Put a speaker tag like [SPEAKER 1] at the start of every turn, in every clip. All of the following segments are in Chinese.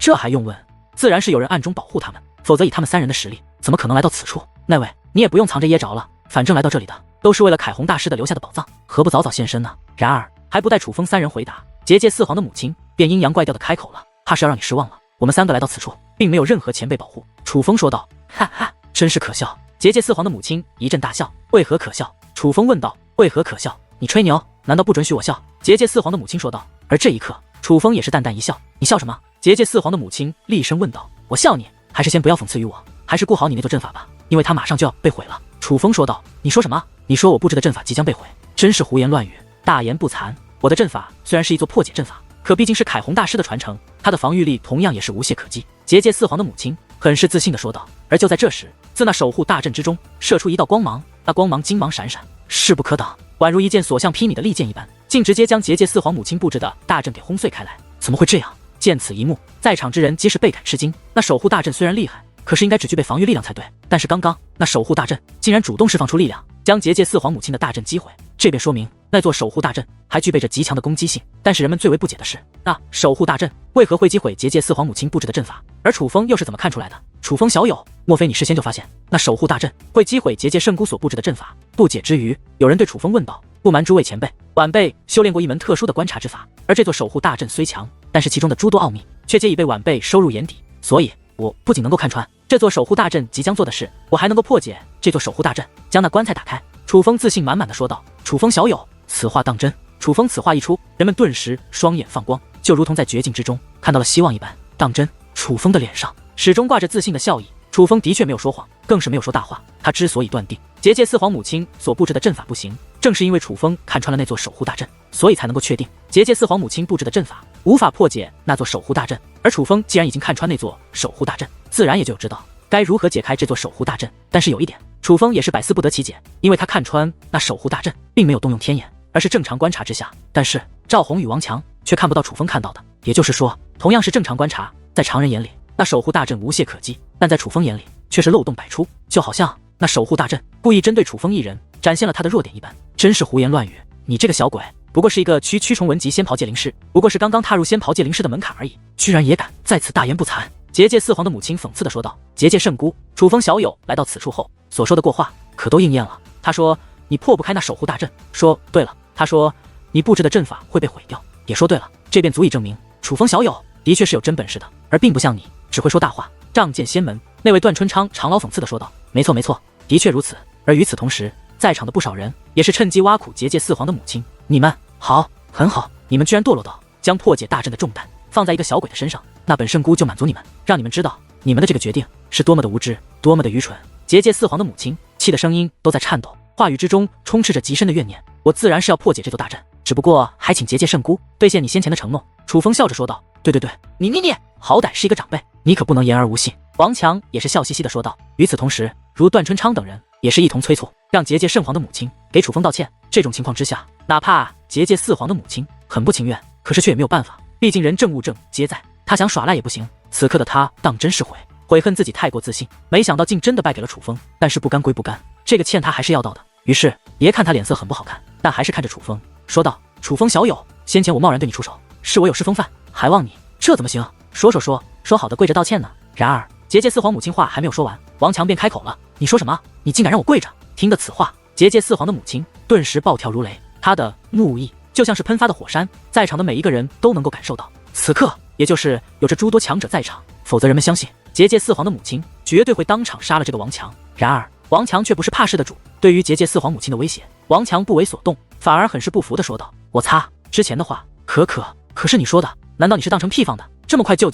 [SPEAKER 1] 这还用问？自然是有人暗中保护他们，否则以他们3人的实力，怎么可能来到此处？那位，你也不用藏着掖着了，反正来到这里的都是为了凯红大师的留下的宝藏，何不早早现身呢？然而还不待楚风3人回答，结界四皇的母亲便阴阳怪调的开口了，怕是要让你失望了。我们3个来到此处，并没有任何前辈保护。楚风说道。哈哈，真是可笑。结界四皇的母亲一阵大笑。为何可笑？楚风问道。为何可笑？你吹牛，难道不准许我笑？结界四皇的母亲说道。而这一刻，楚风也是淡淡一笑。你笑什么？结界四皇的母亲厉声问道。我笑你，还是先不要讽刺于我，还是顾好你那座阵法吧，因为它马上就要被毁了。楚风说道。你说什么？你说我布置的阵法即将被毁？真是胡言乱语，大言不惭。我的阵法虽然是一座破解阵法，可毕竟是凯红大师的传承，他的防御力同样也是无懈可击。结界四皇的母亲很是自信地说道。而就在这时，自那守护大阵之中射出一道光芒，那光芒金芒闪闪，势不可挡，宛如一件所向披靡的利剑一般，竟直接将结界四皇母亲布置的大阵给轰碎开来。怎么会这样？见此一幕，在场之人皆是倍感吃惊。那守护大阵虽然厉害，可是应该只具备防御力量才对，但是刚刚那守护大阵竟然主动释放出力量，将结界四皇母亲的大阵击毁，这便说明那座守护大阵还具备着极强的攻击性。但是人们最为不解的是，那守护大阵为何会击毁结界四皇母亲布置的阵法？而楚风又是怎么看出来的？楚风小友，莫非你事先就发现那守护大阵会击毁结界圣姑所布置的阵法？不解之余，有人对楚风问道。不瞒诸位前辈，晚辈修炼过一门特殊的观察之法，而这座守护大阵虽强，但是其中的诸多奥秘却皆已被晚辈收入眼底，所以我不仅能够看穿这座守护大阵即将做的事，我还能够破解这座守护大阵，将那棺材打开。楚风自信满满的说道。楚风小友，此话当真？楚风此话一出，人们顿时双眼放光，就如同在绝境之中看到了希望一般。当真？楚风的脸上始终挂着自信的笑意。楚风的确没有说谎，更是没有说大话。他之所以断定结界四皇母亲所布置的阵法不行，正是因为楚风看穿了那座守护大阵，所以才能够确定结界四皇母亲布置的阵法无法破解那座守护大阵。而楚风既然已经看穿那座守护大阵，自然也就知道该如何解开这座守护大阵。但是有一点，楚风也是百思不得其解，因为他看穿那守护大阵并没有动用天眼，而是正常观察之下，但是赵宏与王强却看不到楚风看到的。也就是说，同样是正常观察，在常人眼里那守护大阵无懈可击，但在楚风眼里却是漏洞百出，就好像那守护大阵故意针对楚风一人，展现了他的弱点一般。真是胡言乱语！你这个小鬼，不过是一个驱虫文级仙袍界灵师，不过是刚刚踏入仙袍界灵师的门槛而已，居然也敢在此大言不惭！结界四皇的母亲讽刺地说道。结界圣姑，楚风小友来到此处后所说的过话可都应验了。他说你破不开那守护大阵，说对了。他说你布置的阵法会被毁掉，也说对了。这便足以证明楚风小友的确是有真本事的，而并不像你只会说大话。仗剑仙门那位段春昌长老讽刺地说道。没错没错，的确如此。而与此同时，在场的不少人也是趁机挖苦结界四皇的母亲。你们好，很好，你们居然堕落到将破解大阵的重担放在一个小鬼的身上，那本圣姑就满足你们，让你们知道你们的这个决定是多么的无知，多么的愚蠢。结界四皇的母亲气的声音都在颤抖，话语之中充斥着极深的怨念。我自然是要破解这座大阵，只不过还请结界圣姑兑现你先前的承诺。楚风笑着说道。对，你好歹是一个长辈，你可不能言而无信。王强也是笑嘻嘻的说道。与此同时，如段春昌等人也是一同催促，让结界圣皇的母亲给楚风道歉。这种情况之下，哪怕结界四皇的母亲很不情愿，可是却也没有办法，毕竟人证物证皆在，他想耍赖也不行。此刻的他当真是悔恨自己太过自信，没想到竟真的败给了楚风。但是不甘归不甘，这个欠他还是要到的。于是别看他脸色很不好看，但还是看着楚风说道。楚风小友，先前我贸然对你出手，是我有失风范，还望你这怎么行？说好的跪着道歉呢？然而结界四皇母亲话还没有说完，王强便开口了。你说什么？你竟敢让我跪着？听得此话，结界四皇的母亲顿时暴跳如雷，她的怒意就像是喷发的火山，在场的每一个人都能够感受到。此刻也就是有着诸多强者在场，否则人们相信结界四皇的母亲绝对会当场杀了这个王强。然而王强却不是怕事的主，对于结界四皇母亲的威胁，王强不为所动，反而很是不服的说道。我擦，之前的话可是你说的，难道你是当成屁放的？这么快就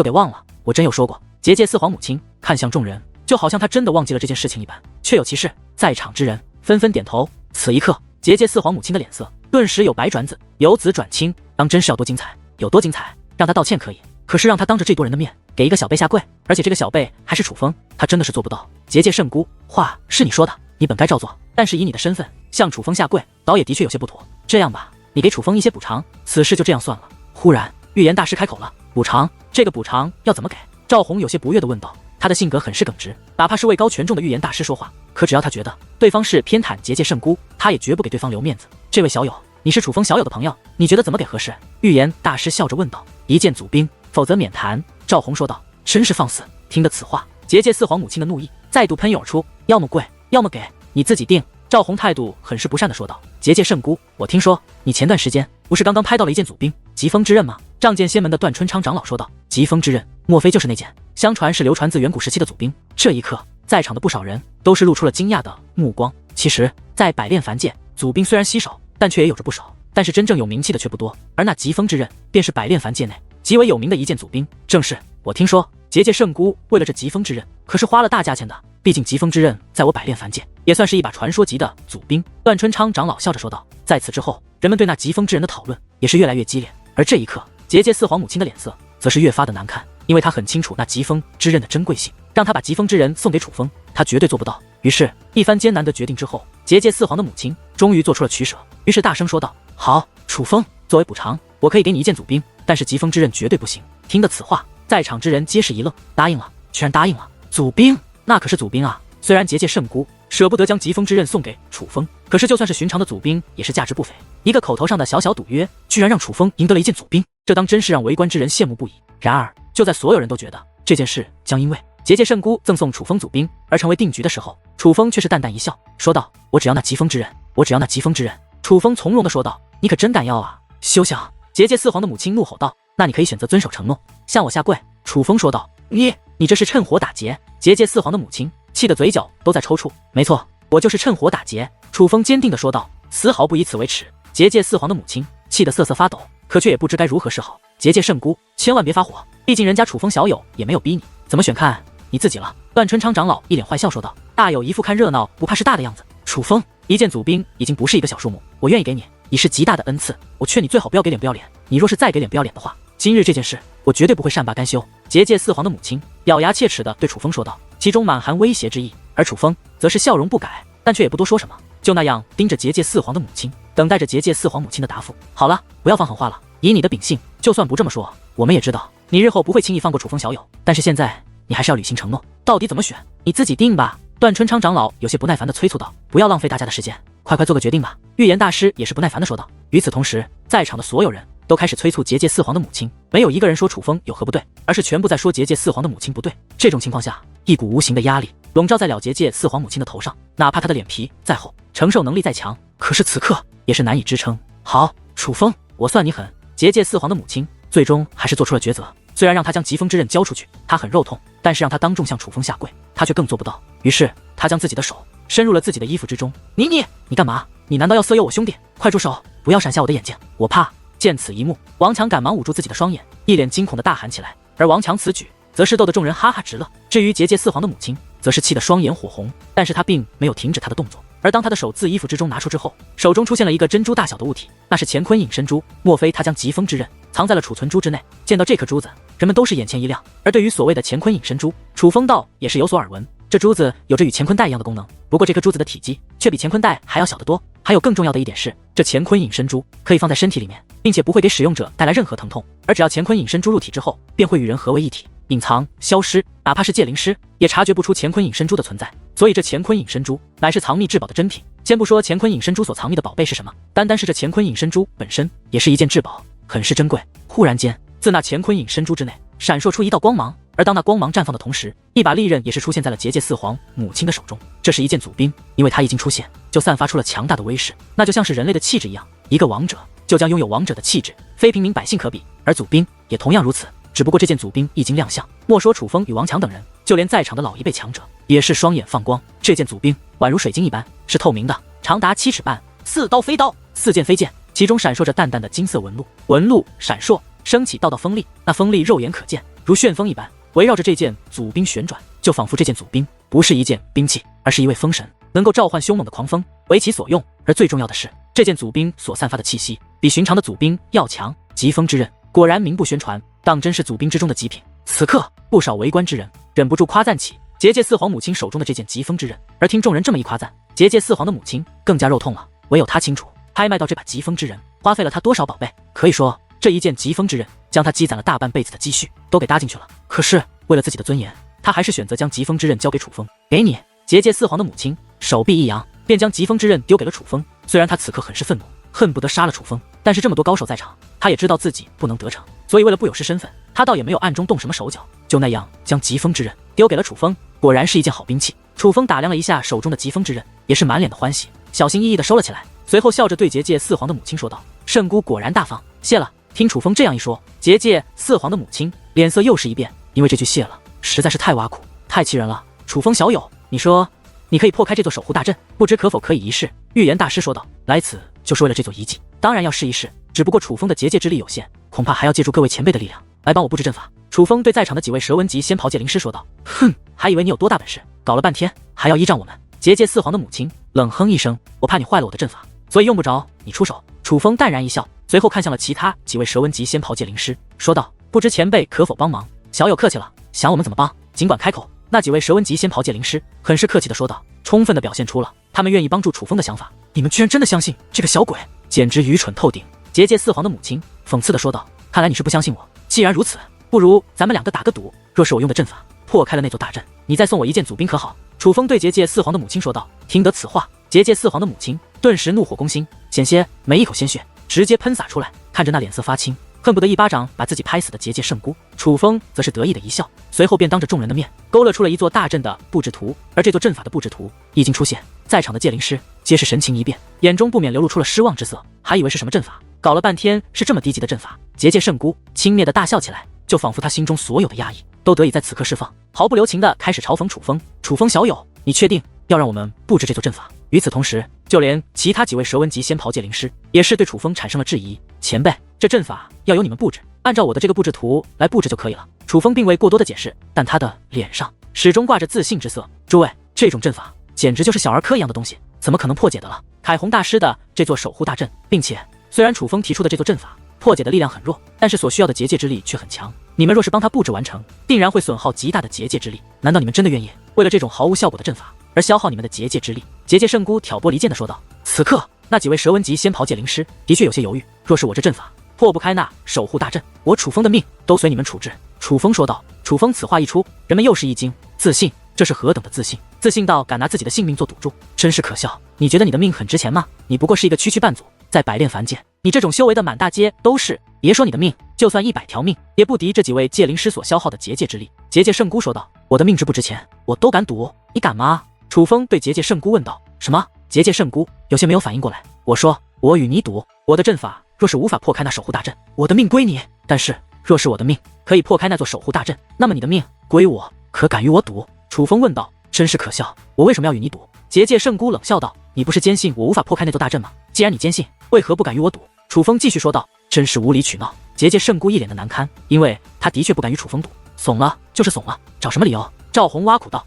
[SPEAKER 1] 给忘了？我真有说过。结界四皇母亲看向众人，就好像他真的忘记了这件事情一般，确有其事。在场之人纷纷点头。此一刻，结界四皇母亲的脸色顿时由白转紫，由紫转青。当真是要多精彩有多精彩，让他道歉可以，可是让他当着这多人的面给一个小辈下跪，而且这个小辈还是楚风，他真的是做不到。结界圣姑，话是你说的，你本该照做，但是以你的身份向楚风下跪，倒也的确有些不妥。这样吧，你给楚风一些补偿，此事就这样算了。忽然预言大师开口了。补偿？这个补偿要怎么给？赵宏有些不悦地问道。他的性格很是耿直，哪怕是位高权重的预言大师说话，可只要他觉得对方是偏袒结界圣姑，他也绝不给对方留面子。这位小友，你是楚风小友的朋友，你觉得怎么给合适？预言大师笑着问道。一剑祖兵，否则免谈。赵红说道。真是放肆！听得此话，结界四皇母亲的怒意再度喷涌而出，要么跪，要么给，你自己定。赵红态度很是不善地说道。结界圣姑，我听说你前段时间不是刚刚拍到了一件祖兵疾风之刃吗？仗剑仙门的段春昌长老说道。疾风之刃，莫非就是那件？相传是流传自远古时期的祖兵。这一刻，在场的不少人都是露出了惊讶的目光。其实，在百炼凡界，祖兵虽然稀少，但却也有着不少，但是真正有名气的却不多。而那疾风之刃，便是百炼凡界内极为有名的一件祖兵。正是，我听说结界圣姑为了这疾风之刃，可是花了大价钱的。毕竟疾风之刃在我百炼凡界也算是一把传说级的祖兵。段春昌长老笑着说道。在此之后，人们对那疾风之刃的讨论也是越来越激烈。而这一刻，结界四皇母亲的脸色则是越发的难看，因为她很清楚那疾风之刃的珍贵性，让她把疾风之刃送给楚风，她绝对做不到。于是，一番艰难的决定之后，结界四皇的母亲终于做出了取舍，于是大声说道：“好，楚风，作为补偿，我可以给你一件祖兵，但是疾风之刃绝对不行。”听得此话，在场之人皆是一愣，答应了，居然答应了。祖兵，那可是祖兵啊！虽然结界圣姑舍不得将疾风之刃送给楚风，可是就算是寻常的祖兵，也是价值不菲。一个口头上的小小赌约，居然让楚风赢得了一件祖兵，这当真是让围观之人羡慕不已。然而，就在所有人都觉得这件事将因为结界圣姑赠送楚风祖兵而成为定局的时候，楚风却是淡淡一笑，说道：“我只要那疾风之刃，我只要那疾风之刃。”楚风从容地说道：“你可真敢要啊！休想！”结界四皇的母亲怒吼道：“那你可以选择遵守承诺，向我下跪。”楚风说道：“你这是趁火打劫！”结界四皇的母亲气得嘴角都在抽搐。没错，我就是趁火打劫。楚风坚定地说道，丝毫不以此为耻。结界四皇的母亲气得瑟瑟发抖，可却也不知该如何是好。结界圣姑，千万别发火，毕竟人家楚风小友也没有逼你，怎么选看你自己了。段春昌长老一脸坏笑说道，大有一副看热闹不怕事大的样子。楚风，一件祖兵已经不是一个小数目，我愿意给你，已是极大的恩赐。我劝你最好不要给脸不要脸，你若是再给脸不要脸的话，今日这件事我绝对不会善罢甘休。结界四皇的母亲咬牙切齿地对楚风说道，其中满含威胁之意。而楚风则是笑容不改，但却也不多说什么，就那样盯着结界四皇的母亲，等待着结界四皇母亲的答复。好了，不要放狠话了，以你的秉性，就算不这么说，我们也知道你日后不会轻易放过楚风小友，但是现在你还是要履行承诺，到底怎么选，你自己定吧。段春昌长老有些不耐烦地催促道，不要浪费大家的时间，快做个决定吧。预言大师也是不耐烦地说道。与此同时，在场的所有人都开始催促结界四皇的母亲，没有一个人说楚风有何不对，而是全部在说结界四皇的母亲不对。这种情况下，一股无形的压力笼罩在了结界四皇母亲的头上，哪怕她的脸皮再厚，承受能力再强，可是此刻也是难以支撑。好，楚风，我算你狠。结界四皇的母亲最终还是做出了抉择，虽然让他将疾风之刃交出去，他很肉痛，但是让他当众向楚风下跪，他却更做不到。于是他将自己的手伸入了自己的衣服之中。你干嘛？你难道要色诱我兄弟？快住手，不要闪瞎我的眼睛，我怕。见此一幕，王强赶忙捂住自己的双眼，一脸惊恐地大喊起来。而王强此举则是逗得众人哈哈直乐。至于结界四皇的母亲，则是气得双眼火红，但是她并没有停止她的动作。而当她的手自衣服之中拿出之后，手中出现了一个珍珠大小的物体，那是乾坤隐身珠。莫非她将疾风之刃藏在了储存珠之内？见到这颗珠子，人们都是眼前一亮。而对于所谓的乾坤隐身珠，楚风道也是有所耳闻。这珠子有着与乾坤袋一样的功能，不过这颗珠子的体积却比乾坤袋还要小得多。还有更重要的一点是，这乾坤隐身珠可以放在身体里面，并且不会给使用者带来任何疼痛。而只要乾坤隐身珠入体之后，便会与人合为一体，隐藏、消失，哪怕是界灵师也察觉不出乾坤隐身珠的存在。所以这乾坤隐身珠乃是藏匿至宝的珍品。先不说乾坤隐身珠所藏匿的宝贝是什么，单单是这乾坤隐身珠本身也是一件至宝，很是珍贵。忽然间，自那乾坤隐身珠之内闪烁出一道光芒，而当那光芒绽放的同时，一把利刃也是出现在了结界四皇母亲的手中。这是一件祖兵，因为它一经出现，就散发出了强大的威势，那就像是人类的气质一样，一个王者就将拥有王者的气质，非平民百姓可比。而祖兵也同样如此，只不过这件祖兵一经亮相，莫说楚风与王强等人，就连在场的老一辈强者也是双眼放光。这件祖兵宛如水晶一般，是透明的，长达7尺半，4刀飞刀，4剑飞剑，其中闪烁着淡淡的金色纹路，纹路闪烁，升起道道锋利，那锋利肉眼可见，如旋风一般，围绕着这件祖兵旋转，就仿佛这件祖兵不是一件兵器，而是一位风神，能够召唤凶猛的狂风为其所用。而最重要的是，这件祖兵所散发的气息比寻常的祖兵要强。疾风之刃果然名不宣传，当真是祖兵之中的极品。此刻，不少围观之人忍不住夸赞起结界四皇母亲手中的这件疾风之刃。而听众人这么一夸赞，结界四皇的母亲更加肉痛了，唯有她清楚拍卖到这把疾风之刃花费了她多少宝贝。可以说，这一件疾风之刃将他积攒了大半辈子的积蓄都给搭进去了。可是为了自己的尊严，他还是选择将疾风之刃交给楚风。给你。结界四皇的母亲手臂一扬，便将疾风之刃丢给了楚风。虽然他此刻很是愤怒，恨不得杀了楚风，但是这么多高手在场，他也知道自己不能得逞，所以为了不有失身份，他倒也没有暗中动什么手脚，就那样将疾风之刃丢给了楚风。果然是一件好兵器。楚风打量了一下手中的疾风之刃，也是满脸的欢喜，小心翼翼地收了起来，随后笑着对结界四皇的母亲说道：“圣姑果然大方，谢了。”听楚风这样一说，结界四皇的母亲脸色又是一变，因为这句谢了实在是太挖苦，太气人了。楚风小友，你说你可以破开这座守护大阵，不知可否可以一试？预言大师说道：“来此就是为了这座遗迹，当然要试一试。只不过楚风的结界之力有限，恐怕还要借助各位前辈的力量来帮我布置阵法。”楚风对在场的几位蛇纹级仙袍界灵师说道：“哼，还以为你有多大本事，搞了半天还要依仗我们。”结界四皇的母亲冷哼一声：“我怕你坏了我的阵法，所以用不着你出手。”楚风淡然一笑，随后看向了其他几位蛇纹级仙袍界灵师，说道：“不知前辈可否帮忙？”小友客气了，想我们怎么帮，尽管开口。那几位蛇纹级仙袍界灵师很是客气的说道，充分的表现出了他们愿意帮助楚风的想法。你们居然真的相信这个小鬼，简直愚蠢透顶！结界四皇的母亲讽刺的说道：“看来你是不相信我。既然如此，不如咱们两个打个赌，若是我用的阵法破开了那座大阵，你再送我一件祖兵可好？”楚风对结界四皇的母亲说道。听得此话，结界四皇的母亲顿时怒火攻心，险些没一口鲜血直接喷洒出来，看着那脸色发青，恨不得一巴掌把自己拍死的结界圣姑。楚风则是得意的一笑，随后便当着众人的面勾勒出了一座大阵的布置图。而这座阵法的布置图一经出现，在场的界灵师皆是神情一变，眼中不免流露出了失望之色，还以为是什么阵法，搞了半天是这么低级的阵法。结界圣姑轻蔑的大笑起来，就仿佛他心中所有的压抑都得以在此刻释放，毫不留情的开始嘲讽楚风：“楚风小友，你确定要让我们布置这座阵法？”与此同时，就连其他几位蛇纹级仙袍界灵师也是对楚风产生了质疑：“前辈，这阵法要由你们布置，按照我的这个布置图来布置就可以了。”楚风并未过多的解释，但他的脸上始终挂着自信之色。诸位，这种阵法简直就是小儿科一样的东西，怎么可能破解的了？凯宏大师的这座守护大阵，并且虽然楚风提出的这座阵法破解的力量很弱，但是所需要的结界之力却很强。你们若是帮他布置完成，定然会损耗极大的结界之力。难道你们真的愿意为了这种毫无效果的阵法而消耗你们的结界之力？结界圣姑挑拨离间的说道。此刻，那几位蛇纹级仙袍界灵师的确有些犹豫。若是我这阵法破不开那守护大阵，我楚风的命都随你们处置。楚风说道。楚风此话一出，人们又是一惊，自信？这是何等的自信？自信到敢拿自己的性命做赌注，真是可笑。你觉得你的命很值钱吗？你不过是一个区区半祖，在百炼凡界，你这种修为的满大街都是。别说你的命，就算100条命，也不敌这几位界灵师所消耗的结界之力。结界圣姑说道。我的命值不值钱，我都敢赌，你敢吗？楚风对结界圣姑问道。什么？结界圣姑有些没有反应过来。我说，我与你赌，我的阵法若是无法破开那守护大阵，我的命归你；但是若是我的命可以破开那座守护大阵，那么你的命归我。可敢与我赌？楚风问道。真是可笑，我为什么要与你赌？结界圣姑冷笑道。你不是坚信我无法破开那座大阵吗？既然你坚信，为何不敢与我赌？楚风继续说道。真是无理取闹。结界圣姑一脸的难堪，因为他的确不敢与楚风赌，怂了就是怂了，找什么理由？赵红挖苦道。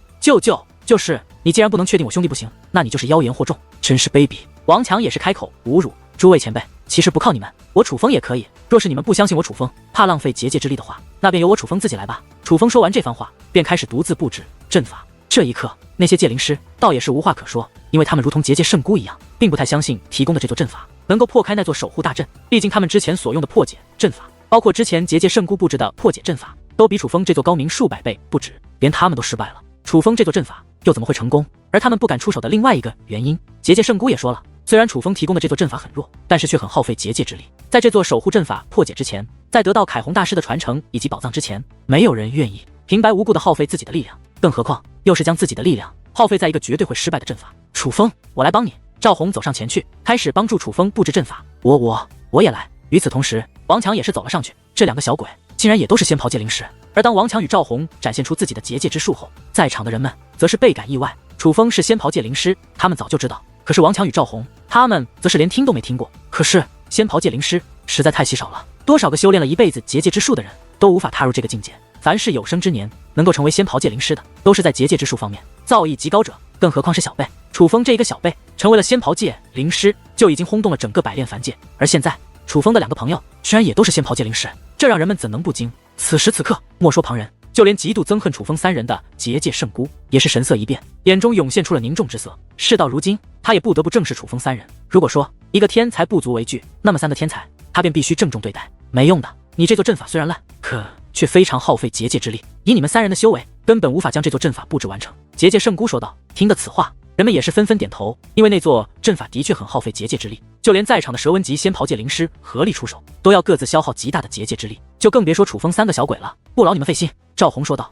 [SPEAKER 1] 就是你既然不能确定我兄弟不行，那你就是妖言惑众，真是卑鄙。王强也是开口侮辱。诸位前辈，其实不靠你们，我楚风也可以。若是你们不相信我楚风，怕浪费结界之力的话，那便由我楚风自己来吧。楚风说完这番话，便开始独自布置阵法。这一刻，那些界灵师倒也是无话可说，因为他们如同结界圣姑一样，并不太相信提供的这座阵法能够破开那座守护大阵。毕竟他们之前所用的破解阵法，包括之前结界圣姑布置的破解阵法，都比楚风这座高明数百倍不止，连他们都失败了，楚风这座阵法又怎么会成功？而他们不敢出手的另外一个原因，结界圣姑也说了，虽然楚风提供的这座阵法很弱，但是却很耗费结界之力。在这座守护阵法破解之前，在得到凯宏大师的传承以及宝藏之前，没有人愿意平白无故的耗费自己的力量，更何况又是将自己的力量耗费在一个绝对会失败的阵法。楚风，我来帮你。赵红走上前去，开始帮助楚风布置阵法。我也来。与此同时，王强也是走了上去。这两个小鬼竟然也都是仙袍界灵师。而当王强与赵红展现出自己的结界之术后，在场的人们则是倍感意外。楚风是仙袍界灵师，他们早就知道，可是王强与赵红他们则是连听都没听过。可是仙袍界灵师实在太稀少了，多少个修炼了一辈子结界之术的人都无法踏入这个境界。凡是有生之年能够成为仙袍界灵师的，都是在结界之术方面造诣极高者，更何况是小辈。楚风这一个小辈成为了仙袍界灵师，就已经轰动了整个百炼凡界。而现在楚风的两个朋友居然也都是仙袍界灵师，这让人们怎能不惊？此时此刻，莫说旁人，就连极度憎恨楚风三人的结界圣姑也是神色一变，眼中涌现出了凝重之色。事到如今，他也不得不正视楚风三人。如果说一个天才不足为惧，那么三个天才他便必须郑重对待。没用的，你这座阵法虽然烂，可却非常耗费结界之力，以你们三人的修为，根本无法将这座阵法布置完成。结界圣姑说道。听得此话，人们也是纷纷点头，因为那座阵法的确很耗费结界之力，就连在场的蛇纹级仙袍界灵师合力出手，都要各自消耗极大的结界之力，就更别说楚风3个小鬼了。不劳你们费心。赵红说道。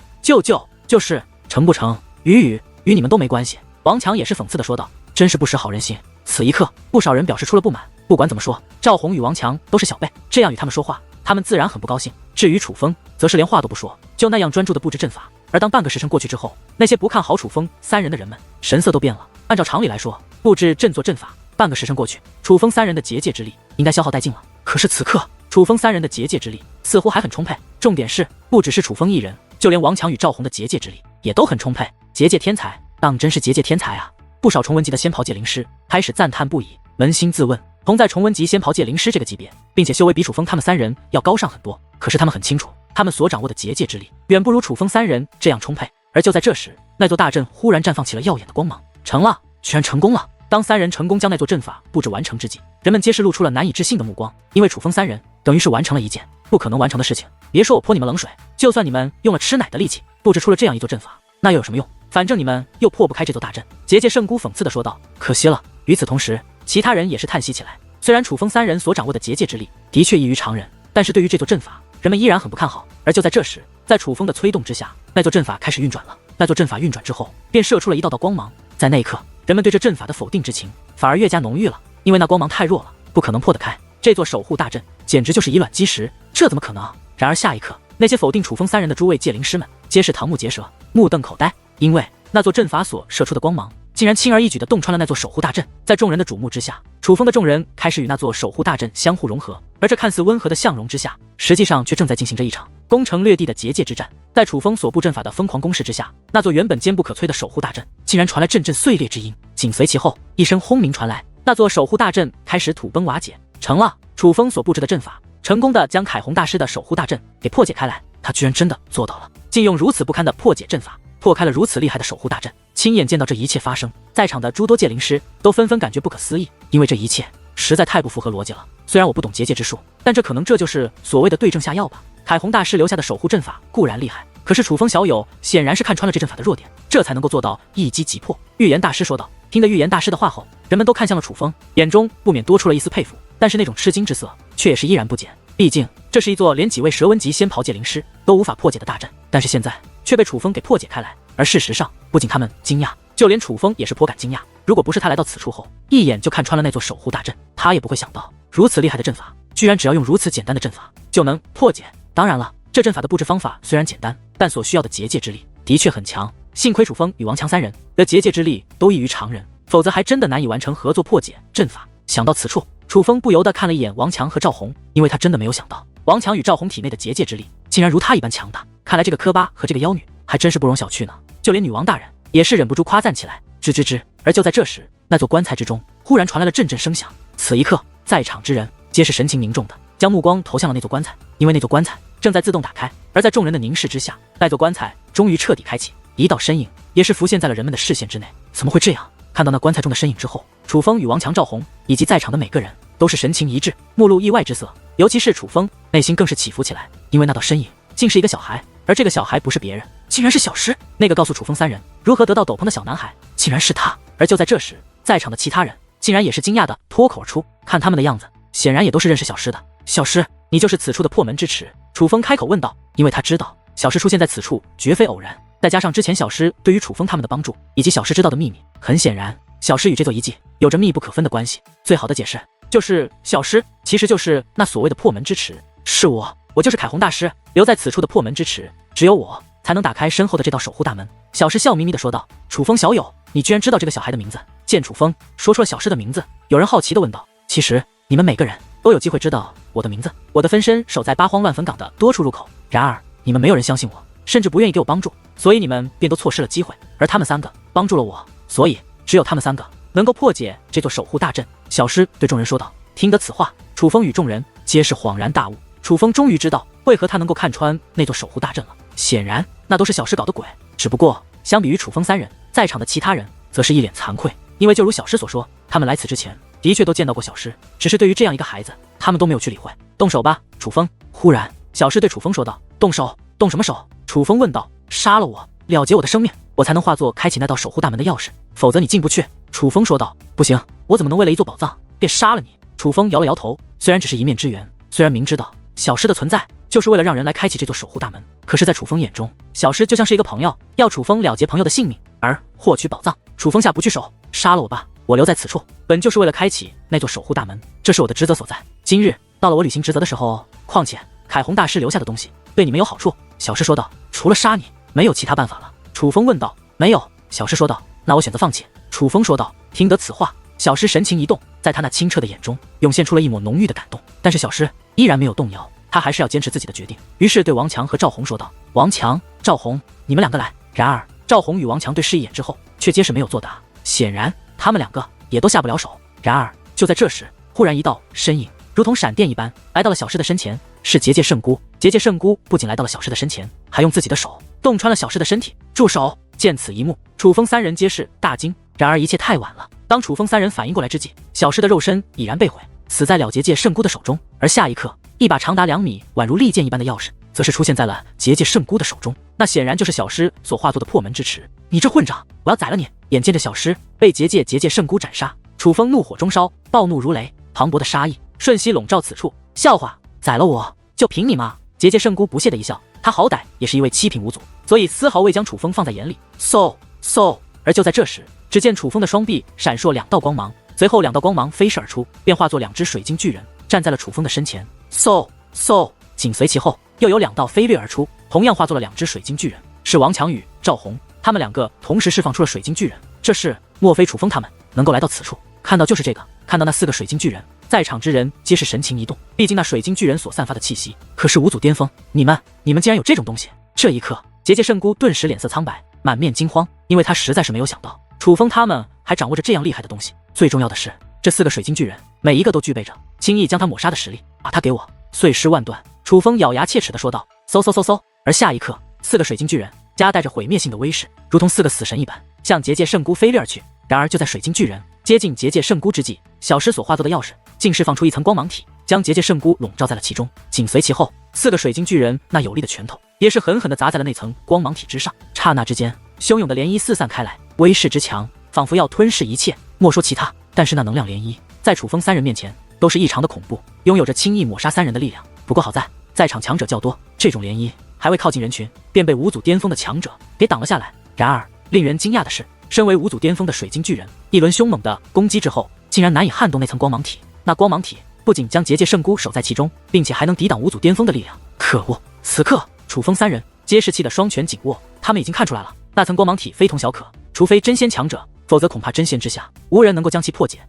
[SPEAKER 1] 就是成不成，与你们都没关系。王强也是讽刺的说道。真是不识好人心。此一刻，不少人表示出了不满。不管怎么说，赵红与王强都是小辈，这样与他们说话，他们自然很不高兴。至于楚风，则是连话都不说，就那样专注的布置阵法。而当半个时辰过去之后，那些不看好楚风3人的人们神色都变了。按照常理来说，布置阵座阵法，半个时辰过去，楚风3人的结界之力应该消耗殆尽了。可是此刻，楚风3人的结界之力似乎还很充沛。重点是，不只是楚风一人，就连王强与赵红的结界之力也都很充沛。结界天才，当真是结界天才啊！不少重文级的仙袍界灵师开始赞叹不已，扪心自问，同在重文级仙袍界灵师这个级别，并且修为比楚风他们3人要高上很多，可是他们很清楚，他们所掌握的结界之力远不如楚风3人这样充沛。而就在这时，那座大阵忽然绽放起了耀眼的光芒，成了，居然成功了！当3人成功将那座阵法布置完成之际，人们皆是露出了难以置信的目光，因为楚风3人等于是完成了一件不可能完成的事情。别说我泼你们冷水，就算你们用了吃奶的力气布置出了这样一座阵法，那又有什么用？反正你们又破不开这座大阵。结界圣姑讽刺地说道。可惜了。与此同时，其他人也是叹息起来。虽然楚风3人所掌握的结界之力的确异于常人，但是对于这座阵法，人们依然很不看好。而就在这时，在楚风的催动之下，那座阵法开始运转了。那座阵法运转之后，便射出了一道道光芒。在那一刻，人们对这阵法的否定之情反而越加浓郁了，因为那光芒太弱了，不可能破得开。这座守护大阵简直就是以卵击石，这怎么可能？然而下一刻，那些否定楚风3人的诸位界灵师们皆是瞠目结舌，目瞪口呆，因为那座阵法所射出的光芒竟然轻而易举地洞穿了那座守护大阵。在众人的瞩目之下，楚风的众人开始与那座守护大阵相互融合，而这看似温和的相融之下，实际上却正在进行着一场攻城略地的结界之战。在楚风所布阵法的疯狂攻势之下，那座原本坚不可摧的守护大阵竟然传来阵阵碎裂之音，紧随其后，一声轰鸣传来，那座守护大阵开始土崩瓦解。成了，楚风所布置的阵法成功的将凯宏大师的守护大阵给破解开来，他居然真的做到了，竟用如此不堪的破解阵法破开了如此厉害的守护大阵。亲眼见到这一切发生，在场的诸多界灵师都纷纷感觉不可思议，因为这一切实在太不符合逻辑了。虽然我不懂结界之术，但这可能就是所谓的对症下药吧。凯宏大师留下的守护阵法固然厉害，可是楚风小友显然是看穿了这阵法的弱点，这才能够做到一击即破。预言大师说道。听得预言大师的话后，人们都看向了楚风，眼中不免多出了一丝佩服，但是那种吃惊之色却也是依然不减。毕竟这是一座连几位蛇纹级仙袍界灵师都无法破解的大阵，但是现在却被楚风给破解开来。而事实上，不仅他们惊讶，就连楚风也是颇感惊讶。如果不是他来到此处后一眼就看穿了那座守护大阵，他也不会想到如此厉害的阵法居然只要用如此简单的阵法就能破解。当然了，这阵法的布置方法虽然简单，但所需要的结界之力的确很强。幸亏楚风与王强3人的结界之力都异于常人，否则还真的难以完成合作破解阵法。想到此处，楚风不由得看了一眼王强和赵红，因为他真的没有想到王强与赵红体内的结界之力竟然如他一般强大。看来这个科巴和这个妖女还真是不容小觑呢。就连女王大人也是忍不住夸赞起来，吱吱吱。而就在这时，那座棺材之中忽然传来了阵阵声响。此一刻，在场之人皆是神情凝重的，将目光投向了那座棺材，因为那座棺材正在自动打开。而在众人的凝视之下，那座棺材终于彻底开启，一道身影也是浮现在了人们的视线之内。怎么会这样？看到那棺材中的身影之后，楚风与王强、赵红以及在场的每个人都是神情一致，目露意外之色。尤其是楚风，内心更是起伏起来，因为那道身影竟是一个小孩，而这个小孩不是别人，竟然是小诗。那个告诉楚风3人如何得到斗篷的小男孩，竟然是他。而就在这时，在场的其他人竟然也是惊讶的脱口而出，看他们的样子，显然也都是认识小诗的。小诗，你就是此处的破门之耻？楚风开口问道，因为他知道小诗出现在此处绝非偶然，再加上之前小诗对于楚风他们的帮助，以及小诗知道的秘密，很显然小诗与这座遗迹有着密不可分的关系。最好的解释就是小诗其实就是那所谓的破门之耻。是我就是凯宏大师留在此处的破门之耻，只有我才能打开身后的这道守护大门。小诗笑眯眯地说道。楚风小友，你居然知道这个小孩的名字？见楚风说出了小诗的名字，有人好奇地问道。其实你们每个人都有机会知道我的名字，我的分身守在8荒乱坟岗的多处入口，然而你们没有人相信我，甚至不愿意给我帮助，所以你们便都错失了机会。而他们3个帮助了我，所以只有他们3个能够破解这座守护大阵。小诗对众人说道。听得此话，楚风与众人皆是恍然大悟。楚风终于知道为何他能够看穿那座守护大阵了，显然那都是小诗搞的鬼。只不过相比于楚风3人，在场的其他人则是一脸惭愧，因为就如小诗所说，他们来此之前的确都见到过小诗，只是对于这样一个孩子，他们都没有去理会。动手吧，楚风。忽然小诗对楚风说道。动手？动什么手？楚风问道。杀了我，了结我的生命，我才能化作开启那道守护大门的钥匙，否则你进不去。楚风说道。不行，我怎么能为了一座宝藏便杀了你？楚风摇了摇头，虽然只是一面之缘，虽然明知道小师的存在就是为了让人来开启这座守护大门，可是在楚风眼中，小师就像是一个朋友，要楚风了结朋友的性命，而获取宝藏，楚风下不去手。杀了我吧，我留在此处本就是为了开启那座守护大门，这是我的职责所在。今日到了我履行职责的时候，况且凯宏大师留下的东西对你们有好处。小师说道。除了杀你，没有其他办法了？楚风问道。没有，小师说道。那我选择放弃。楚风说道。听得此话，小师神情一动，在他那清澈的眼中涌现出了一抹浓郁的感动，但是小师依然没有动摇，他还是要坚持自己的决定，于是对王强和赵红说道。王强、赵红，你们两个来。然而赵红与王强对视一眼之后，却皆是没有作答，显然他们两个也都下不了手。然而就在这时，忽然一道身影如同闪电一般来到了小师的身前，是结界圣姑。结界圣姑不仅来到了小师的身前，还用自己的手洞穿了小师的身体。住手！见此一幕，楚风三人皆是大惊。然而一切太晚了，当楚风三人反应过来之际，小师的肉身已然被毁，死在了结界圣姑的手中。而下一刻，一把长达2米、宛如利剑一般的钥匙，则是出现在了结界圣姑的手中。那显然就是小师所化作的破门之池。你这混账，我要宰了你！眼见着小师被结界圣姑斩杀，楚风怒火中烧，暴怒如雷，磅礴的杀意瞬息笼罩此处。笑话，宰了我就凭你吗？结界圣姑不屑的一笑，他好歹也是一位7品无祖，所以丝毫未将楚风放在眼里。嗖嗖！而就在这时，只见楚风的双臂闪烁2道光芒，随后2道光芒飞射而出，便化作2只水晶巨人，站在了楚风的身前。嗖嗖！紧随其后，又有2道飞掠而出，同样化作了2只水晶巨人，是王强与赵红，他们两个同时释放出了水晶巨人。这是莫非楚风他们能够来到此处？看到就是这个，看到那4个水晶巨人，在场之人皆是神情一动，毕竟那水晶巨人所散发的气息可是无祖巅峰。你们竟然有这种东西！这一刻，结界圣姑顿时脸色苍白，满面惊慌，因为他实在是没有想到楚风他们还掌握着这样厉害的东西。最重要的是，这4个水晶巨人每一个都具备着轻易将他抹杀的实力，把他给我碎尸万段！楚风咬牙切齿地说道。嗖嗖嗖嗖！而下一刻，4个水晶巨人夹带着毁灭性的威势，如同4个死神一般，向结界圣姑飞掠而去。然而就在水晶巨人接近结界圣姑之际，小师所化作的钥匙竟释放出一层光芒体，将结界圣姑笼罩在了其中。紧随其后，4个水晶巨人那有力的拳头也是狠狠地砸在了那层光芒体之上。刹那之间，汹涌的涟漪四散开来，威势之强，仿佛要吞噬一切。莫说其他，但是那能量涟漪在楚风3人面前都是异常的恐怖，拥有着轻易抹杀3人的力量。不过好在场强者较多，这种涟漪还未靠近人群，便被无祖巅峰的强者给挡了下来。然而令人惊讶的是，身为无祖巅峰的水晶巨人，一轮凶猛的攻击之后，竟然难以撼动那层光芒体。那光芒体不仅将结界圣姑守在其中，并且还能抵挡无祖巅峰的力量。可恶！此刻楚风3人皆是气得双拳紧握，他们已经看出来了，那层光芒体非同小可，除非真仙强者，否则恐怕真仙之下无人能够将其破解。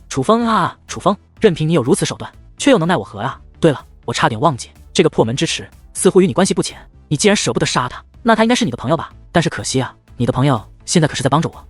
[SPEAKER 1] 楚风啊，楚风，任凭你有如此手段，却又能奈我何啊？对了，我差点忘记，这个破门之池似乎与你关系不浅，你既然舍不得杀他，那他应该是你的朋友吧？但是可惜啊，你的朋友现在可是在帮着我。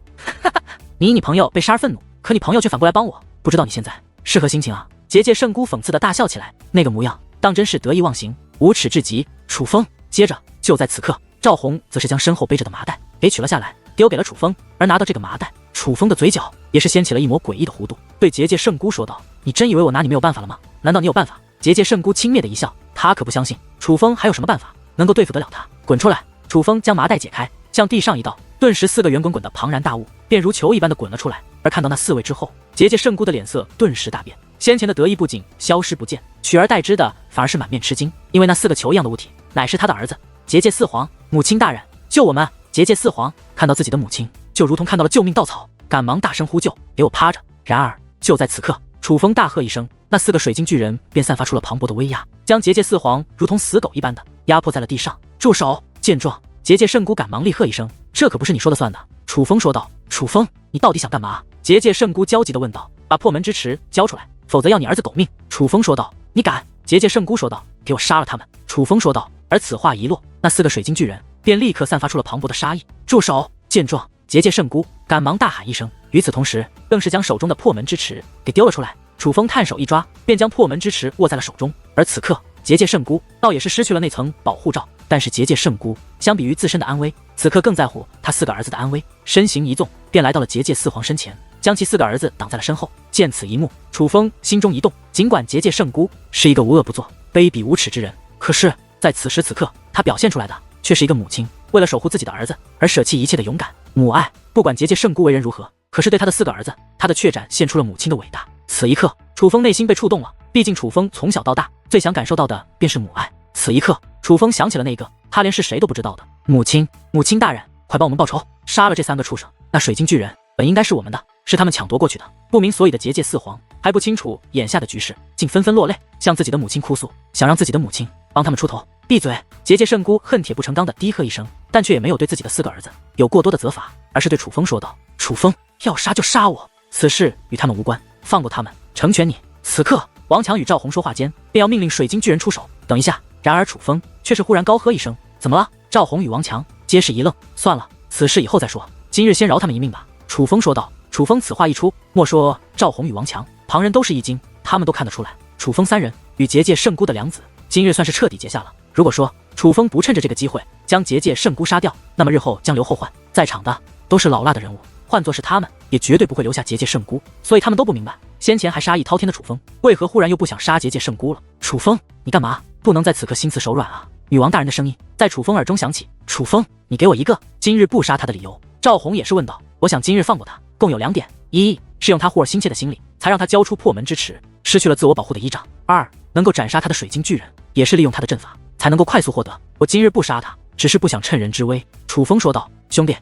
[SPEAKER 1] 你以你朋友被杀而愤怒，可你朋友却反过来帮我，不知道你现在是何心情啊？结界圣姑讽刺的大笑起来，那个模样当真是得意忘形，无耻至极。楚风，接着就在此刻，赵红则是将身后背着的麻袋给取了下来，丢给了楚风。而拿到这个麻袋，楚风的嘴角也是掀起了一抹诡异的弧度，对结界圣姑说道：“你真以为我拿你没有办法了吗？难道你有办法？”结界圣姑轻蔑的一笑，他可不相信楚风还有什么办法能够对付得了他。滚出来！楚风将麻袋解开，向地上一倒，顿时4个圆滚滚的庞然大物便如球一般的滚了出来。而看到那4位之后，结界圣姑的脸色顿时大变，先前的得意不仅消失不见，取而代之的反而是满面吃惊，因为那4个球一样的物体乃是他的儿子结界四皇。母亲大人，救我们！结界四皇看到自己的母亲，就如同看到了救命稻草，赶忙大声呼救：“给我趴着！”然而就在此刻，楚风大喝一声，那4个水晶巨人便散发出了磅礴的威压，将结界四皇如同死狗一般的压迫在了地上。住手！见状，结界圣姑赶忙厉喝一声：“这可不是你说了算的！”楚风说道：“楚风，你到底想干嘛？”结界圣姑焦急地问道：“把破门之池交出来，否则要你儿子狗命！”楚风说道：“你敢！”结界圣姑说道：“给我杀了他们！”楚风说道。而此话一落，那4个水晶巨人便立刻散发出了磅礴的杀意。住手！见状，结界圣姑赶忙大喊一声，与此同时，更是将手中的破门之池给丢了出来。楚风探手一抓，便将破门之池握在了手中。而此刻，结界圣姑倒也是失去了那层保护罩，但是结界圣姑相比于自身的安危，此刻更在乎他4个儿子的安危。身形一纵，便来到了结界四皇身前，将其4个儿子挡在了身后。见此一幕，楚风心中一动。尽管结界圣姑是一个无恶不作、卑鄙无耻之人，可是在此时此刻，他表现出来的却是一个母亲为了守护自己的儿子而舍弃一切的勇敢、母爱。不管结界圣姑为人如何，可是对他的4个儿子，他的确展现出了母亲的伟大。此一刻，楚风内心被触动了。毕竟楚风从小到大最想感受到的便是母爱。此一刻，楚风想起了那个他连是谁都不知道的母亲。母亲大人，快帮我们报仇，杀了这3个畜生！那水晶巨人本应该是我们的，是他们抢夺过去的。不明所以的结界4皇还不清楚眼下的局势，竟纷纷落泪，向自己的母亲哭诉，想让自己的母亲帮他们出头。闭嘴！结界圣姑恨铁不成钢的低喝一声，但却也没有对自己的4个儿子有过多的责罚，而是对楚风说道：“楚风，要杀就杀我，此事与他们无关，放过他们，成全你。”此刻，王强与赵红说话间，便要命令水晶巨人出手。等一下！然而楚风却是忽然高喝一声：“怎么了？”赵红与王强皆是一愣。算了，此事以后再说，今日先饶他们一命吧。楚风说道。楚风此话一出，莫说赵红与王强，旁人都是一惊。他们都看得出来，楚风3人与结界圣姑的梁子，今日算是彻底结下了。如果说楚风不趁着这个机会将结界圣姑杀掉，那么日后将留后患。在场的都是老辣的人物，换作是他们，也绝对不会留下结界圣姑。所以他们都不明白，先前还杀意滔天的楚风，为何忽然又不想杀结界圣姑了？楚风，你干嘛？不能在此刻心慈手软啊！女王大人的声音在楚风耳中响起。楚风，你给我一个今日不杀他的理由。赵红也是问道。我想今日放过他，共有2点：一是用他忽而心切的心理，才让他交出破门之匙，失去了自我保护的依仗；二能够斩杀他的水晶巨人，也是利用他的阵法，才能够快速获得。我今日不杀他，只是不想趁人之危。楚风说道。兄弟，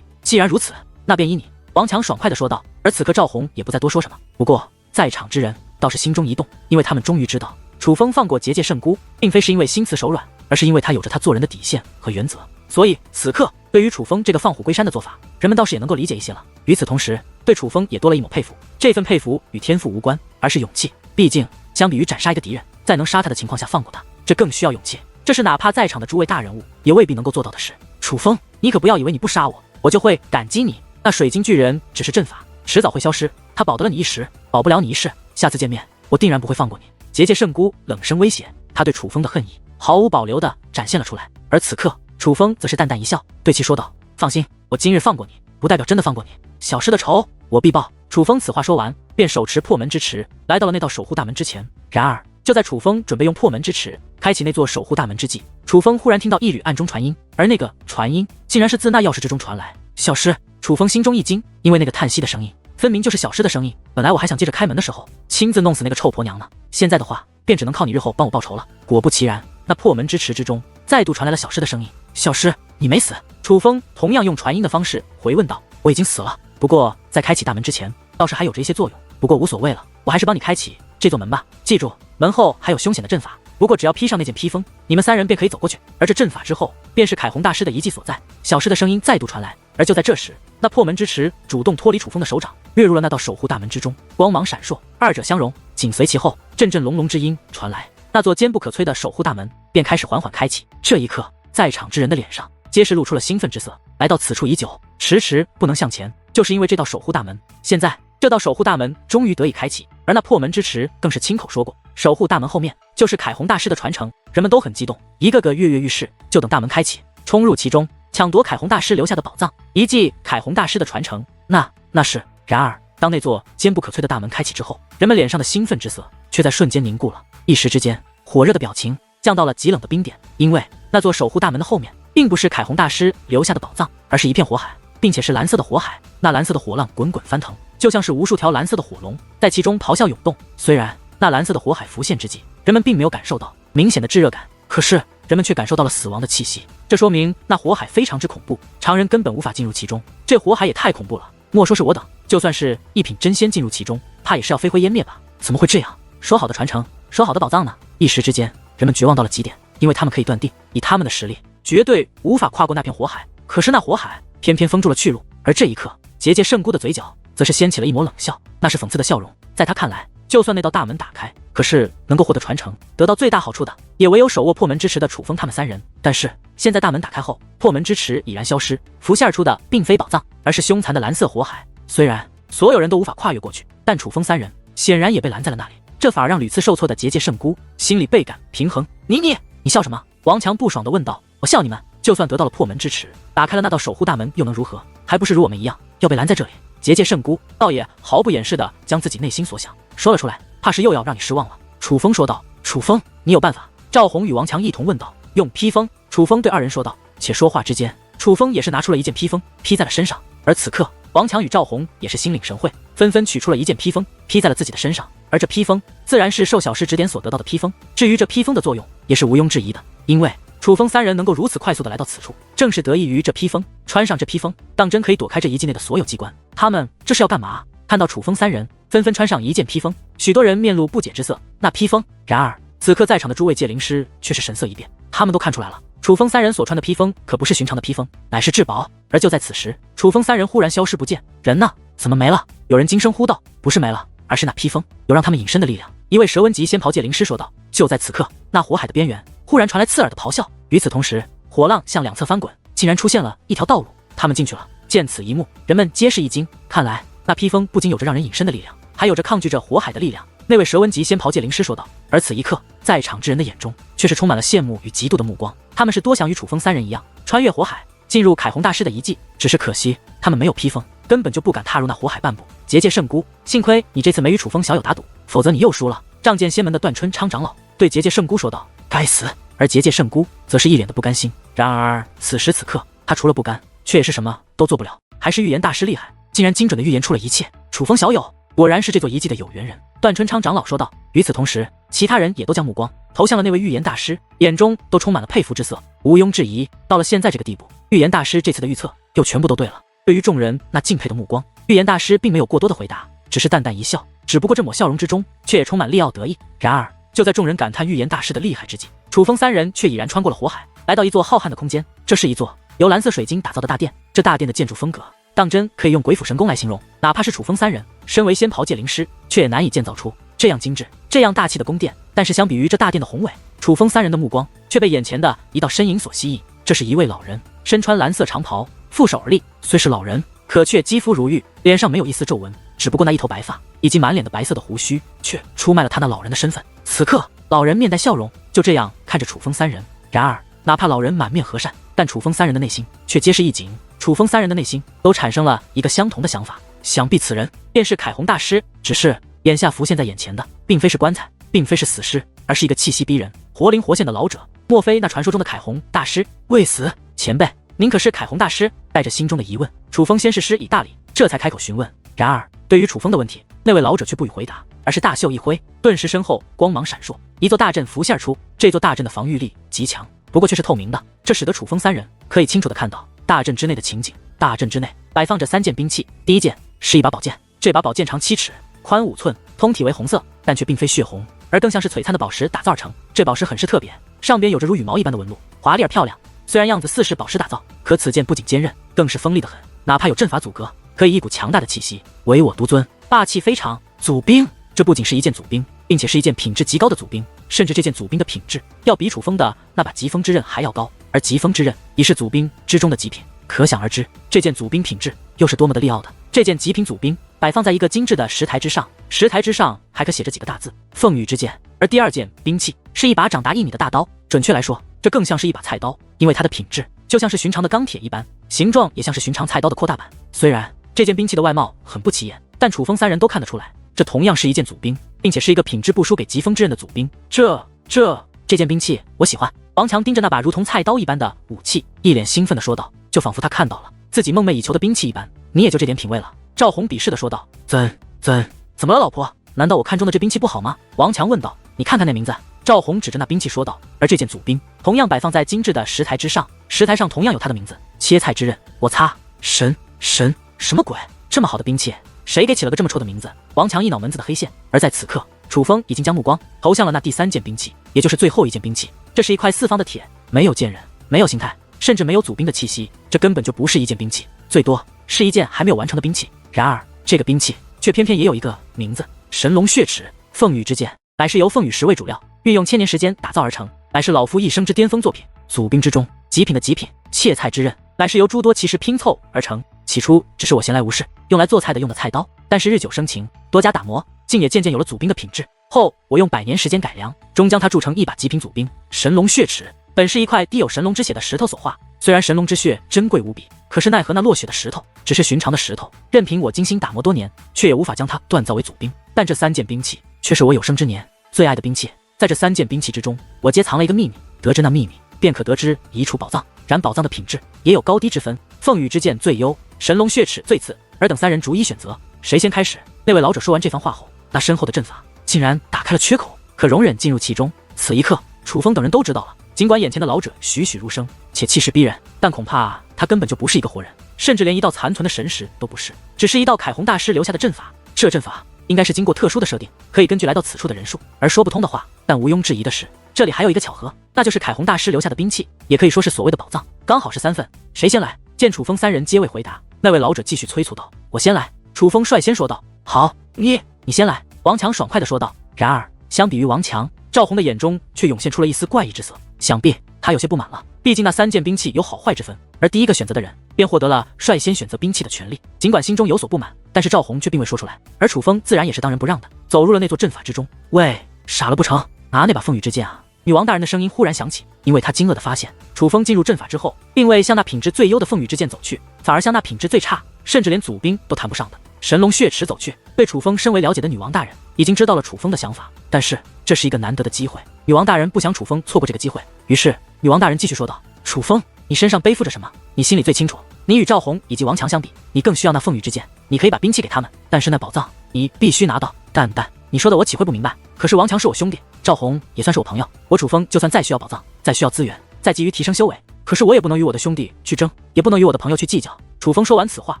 [SPEAKER 1] 既然如此，那便依你。王强爽快地说道。而此刻赵红也不再多说什么，不过在场之人倒是心中一动，因为他们终于知道，楚风放过结界圣姑，并非是因为心慈手软，而是因为他有着他做人的底线和原则。所以此刻对于楚风这个放虎归山的做法，人们倒是也能够理解一些了。与此同时，对楚风也多了一抹佩服。这份佩服与天赋无关，而是勇气。毕竟相比于斩杀一个敌人，在能杀他的情况下放过他，这更需要勇气。这是哪怕在场的诸位大人物也未必能够做到的事。楚风，你可不要以为你不杀我，我就会感激你。那水晶巨人只是阵法，迟早会消失，他保得了你一时，保不了你一世。下次见面，我定然不会放过你。结界圣姑冷声威胁，他对楚风的恨意毫无保留地展现了出来。而此刻，楚风则是淡淡一笑，对其说道：“放心，我今日放过你，不代表真的放过你。小事的仇，我必报。”楚风此话说完，便手持破门之匙，来到了那道守护大门之前。然而，就在楚风准备用破门之匙开启那座守护大门之际，楚风忽然听到一缕暗中传音，而那个传音竟然是自那钥匙之中传来。小师，楚风心中一惊，因为那个叹息的声音分明就是小师的声音。本来我还想借着开门的时候亲自弄死那个臭婆娘呢，现在的话便只能靠你日后帮我报仇了。果不其然，那破门之匙之中再度传来了小师的声音：“小师，你没死。”楚风同样用传音的方式回问道：“我已经死了，不过在开启大门之前，倒是还有着一些作用。不过无所谓了，我还是帮你开启这座门吧。记住，门后还有凶险的阵法，不过只要披上那件披风，你们3人便可以走过去。而这阵法之后，便是凯红大师的遗迹所在。”小师的声音再度传来。而就在这时，那破门之匙主动脱离楚风的手掌，跃入了那道守护大门之中，光芒闪烁，二者相融，紧随其后，阵阵隆隆之音传来，那座坚不可摧的守护大门便开始缓缓开启。这一刻，在场之人的脸上皆是露出了兴奋之色。来到此处已久，迟迟不能向前，就是因为这道守护大门。现在这道守护大门终于得以开启，而那破门之匙更是亲口说过，守护大门后面就是凯红大师的传承。人们都很激动，一个个跃跃欲试，就等大门开启，冲入其中，抢夺凯红大师留下的宝藏，一记凯红大师的传承。那是。然而，当那座坚不可摧的大门开启之后，人们脸上的兴奋之色却在瞬间凝固了，一时之间，火热的表情降到了极冷的冰点。因为那座守护大门的后面，并不是凯红大师留下的宝藏，而是一片火海，并且是蓝色的火海。那蓝色的火浪滚滚翻腾，就像是无数条蓝色的火龙在其中咆哮涌动。虽然那蓝色的火海浮现之际，人们并没有感受到明显的炙热感，可是人们却感受到了死亡的气息。这说明那火海非常之恐怖，常人根本无法进入其中。这火海也太恐怖了，莫说是我等，就算是一品真仙进入其中，怕也是要飞灰烟灭吧？怎么会这样？说好的传承，说好的宝藏呢？一时之间，人们绝望到了极点，因为他们可以断定，以他们的实力，绝对无法跨过那片火海。可是那火海偏偏封住了去路。而这一刻，结界圣姑的嘴角则是掀起了一抹冷笑，那是讽刺的笑容。在他看来，就算那道大门打开，可是能够获得传承，得到最大好处的，也唯有手握破门之匙的楚风他们3人。但是现在大门打开后，破门之匙已然消失，浮现而出的并非宝藏，而是凶残的蓝色火海。虽然所有人都无法跨越过去，但楚风3人显然也被拦在了那里，这反而让屡次受挫的结界圣姑心里倍感平衡。你笑什么？王强不爽地问道。我笑你们，就算得到了破门之匙，打开了那道守护大门又能如何？还不是如我们一样要被拦在这里。结界圣姑倒也毫不掩饰地将自己内心所想说了出来，怕是又要让你失望了。楚风说道。楚风，你有办法？赵红与王强一同问道。用披风，楚风对2人说道。且说话之间，楚风也是拿出了一件披风披在了身上。而此刻，王强与赵红也是心领神会，纷纷取出了一件披风披在了自己的身上。而这披风自然是受小师指点所得到的披风。至于这披风的作用，也是毋庸置疑的，因为楚风三人能够如此快速的来到此处，正是得益于这披风。穿上这披风，当真可以躲开这遗迹内的所有机关。他们这是要干嘛？看到楚风三人纷纷穿上一件披风，许多人面露不解之色。那披风，然而此刻在场的诸位界灵师却是神色一变，他们都看出来了，楚风三人所穿的披风可不是寻常的披风，乃是至宝。而就在此时，楚风三人忽然消失不见，人呢？怎么没了？有人惊声呼道：“不是没了，而是那披风有让他们隐身的力量。”一位蛇纹级仙袍界灵师说道。就在此刻，那火海的边缘忽然传来刺耳的咆哮，与此同时，火浪向两侧翻滚，竟然出现了一条道路，他们进去了。见此一幕，人们皆是一惊，看来那披风不仅有着让人隐身的力量，还有着抗拒着火海的力量。那位蛇纹级仙袍界灵师说道。而此一刻，在场之人的眼中却是充满了羡慕与嫉妒的目光，他们是多想与楚风三人一样，穿越火海进入凯宏大师的遗迹，只是可惜他们没有披风，根本就不敢踏入那火海半步。结界圣姑，幸亏你这次没与楚风小友打赌，否则你又输了。仗剑仙门的段春昌长老对结界圣姑说道。该死！而结界圣姑则是一脸的不甘心。然而此时此刻，他除了不甘，却也是什么都做不了。还是预言大师厉害，竟然精准的预言出了一切。楚风小友果然是这座遗迹的有缘人，段春昌长老说道。与此同时，其他人也都将目光投向了那位预言大师，眼中都充满了佩服之色。毋庸置疑，到了现在这个地步，预言大师这次的预测又全部都对了。对于众人那敬佩的目光，预言大师并没有过多的回答，只是淡淡一笑，只不过这抹笑容之中却也充满利奥得意。然而就在众人感叹预言大师的厉害之际，楚风三人却已然穿过了火海，来到一座浩瀚的空间。这是一座由蓝色水晶打造的大殿，这大殿的建筑风格当真可以用鬼斧神工来形容，哪怕是楚风三人身为仙袍界灵师，却也难以建造出这样精致这样大气的宫殿。但是相比于这大殿的宏伟，楚风三人的目光却被眼前的一道身影所吸引。这是一位老人，身穿蓝色长袍，负手而立，虽是老人，可却肌肤如玉，脸上没有一丝皱纹，只不过那一头白发以及满脸的白色的胡须却出卖了他那老人的身份。此刻老人面带笑容，就这样看着楚风三人。然而哪怕老人满面和善，但楚风三人的内心却皆是一紧。楚风三人的内心都产生了一个相同的想法，想必此人便是凯宏大师。只是眼下浮现在眼前的并非是棺材，并非是死尸，而是一个气息逼人、活灵活现的老者。莫非那传说中的凯宏大师未死？前辈，您可是凯宏大师？带着心中的疑问，楚风先是施以大礼，这才开口询问。然而对于楚风的问题，那位老者却不予回答，而是大袖一挥，顿时身后光芒闪烁，一座大阵浮现而出。这座大阵的防御力极强，不过却是透明的，这使得楚风三人可以清楚地看到大阵之内的情景。大阵之内摆放着3件兵器，第一件是一把宝剑，这把宝剑长7尺，宽5寸，通体为红色，但却并非血红，而更像是璀璨的宝石打造而成。这宝石很是特别，上边有着如羽毛一般的纹路，华丽而漂亮。虽然样子似是宝石打造，可此剑不仅坚韧，更是锋利得很，哪怕有阵法阻隔，可以一股强大的气息，唯我独尊，霸气非常。祖兵，这不仅是一件祖兵，并且是一件品质极高的祖兵，甚至这件祖兵的品质要比楚风的那把疾风之刃还要高，而疾风之刃已是祖兵之中的极品，可想而知这件祖兵品质又是多么的利奥的。这件极品祖兵摆放在一个精致的石台之上，石台之上还可写着几个大字：凤羽之剑。而第二件兵器是一把长达1米的大刀，准确来说，这更像是一把菜刀，因为它的品质就像是寻常的钢铁一般，形状也像是寻常菜刀的扩大版。虽然这件兵器的外貌很不起眼，但楚风三人都看得出来，这同样是一件祖兵，并且是一个品质不输给疾风之刃的祖兵。这件兵器我喜欢。王强盯着那把如同菜刀一般的武器，一脸兴奋地说道，就仿佛他看到了自己梦寐以求的兵器一般。你也就这点品味了？赵红鄙视地说道。怎么了，老婆？难道我看中的这兵器不好吗？王强问道。你看看那名字。赵红指着那兵器说道。而这件祖兵同样摆放在精致的石台之上，石台上同样有他的名字：切菜之刃。我擦，神什么鬼？这么好的兵器，谁给起了个这么臭的名字？王强一脑门子的黑线。而在此刻，楚风已经将目光投向了那第3件兵器，也就是最后一件兵器。这是一块4方的铁，没有剑刃，没有形态，甚至没有祖兵的气息，这根本就不是一件兵器，最多是一件还没有完成的兵器。然而这个兵器却偏偏也有一个名字：神龙血齿。凤羽之剑乃是由凤羽石为主料，运用1000年时间打造而成，乃是老夫一生之巅峰作品。祖兵之中极品的极品。切菜之刃乃是由诸多奇石拼凑而成，起初只是我闲来无事用来做菜的用的菜刀，但是日久生情，多加打磨，竟也渐渐有了祖兵的品质。后我用100年时间改良，终将它铸成一把极品祖兵。神龙血齿本是一块滴有神龙之血的石头所化，虽然神龙之血珍贵无比，可是奈何那落血的石头只是寻常的石头，任凭我精心打磨多年，却也无法将它锻造为祖兵。但这3件兵器却是我有生之年最爱的兵器。在这3件兵器之中，我皆藏了一个秘密，得知那秘密，便可得知一处宝藏。然宝藏的品质也有高低之分，凤羽之剑最优，神龙血齿最次。尔等三人逐一选择，谁先开始？那位老者说完这番话后，那身后的阵法竟然打开了缺口，可容忍进入其中。此一刻，楚风等人都知道了，尽管眼前的老者栩栩如生，且气势逼人，但恐怕他根本就不是一个活人，甚至连一道残存的神石都不是，只是一道凯红大师留下的阵法。这阵法应该是经过特殊的设定，可以根据来到此处的人数而说不通的话。但毋庸置疑的是，这里还有一个巧合，那就是凯红大师留下的兵器，也可以说是所谓的宝藏，刚好是3份。谁先来？见楚风三人皆未回答，那位老者继续催促道：“我先来。”楚风率先说道：“好，你先来。”王强爽快地说道。然而，相比于王强，赵红的眼中却涌现出了一丝怪异之色，想必他有些不满了。毕竟那3件兵器有好坏之分，而第一个选择的人便获得了率先选择兵器的权利。尽管心中有所不满，但是赵红却并未说出来，而楚风自然也是当仁不让的，走入了那座阵法之中。喂，傻了不成？拿那把凤羽之剑啊！女王大人的声音忽然响起，因为她惊愕地发现，楚风进入阵法之后，并未向那品质最优的凤羽之剑走去，反而向那品质最差，甚至连祖兵都谈不上的神龙血齿走去。对楚风身为了解的女王大人已经知道了楚风的想法，但是这是一个难得的机会，女王大人不想楚风错过这个机会。于是女王大人继续说道：“楚风，你身上背负着什么？你心里最清楚。你与赵红以及王强相比，你更需要那凤羽之剑。你可以把兵器给他们，但是那宝藏你必须拿到。但你说的我岂会不明白？可是王强是我兄弟，赵红也算是我朋友，我楚风就算再需要宝藏，再需要资源，再急于提升修为，可是我也不能与我的兄弟去争，也不能与我的朋友去计较。”楚风说完此话，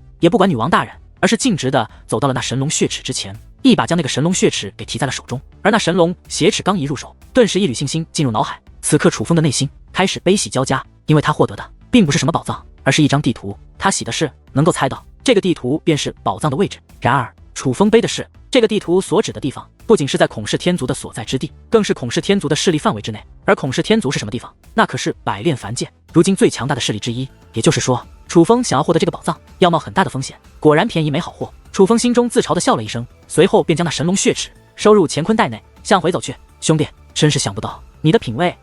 [SPEAKER 1] 也不管女王大人，而是径直的走到了那神龙血齿之前，一把将那个神龙血齿给提在了手中。而那神龙血齿刚一入手，顿时一缕信心进入脑海。此刻楚风的内心开始悲喜交加，因为他获得的并不是什么宝藏，而是一张地图。他喜的是能够猜到这个地图便是宝藏的位置。然而楚风悲的是，这个地图所指的地方不仅是在孔氏天族的所在之地，更是孔氏天族的势力范围之内。而孔氏天族是什么地方？那可是百炼凡界如今最强大的势力之一。也就是说，楚风想要获得这个宝藏，要冒很大的风险。果然便宜没好货。楚风心中自嘲地笑了一声，随后便将那神龙血齿收入乾坤袋内，向回走去。兄弟，真是想不到你的品味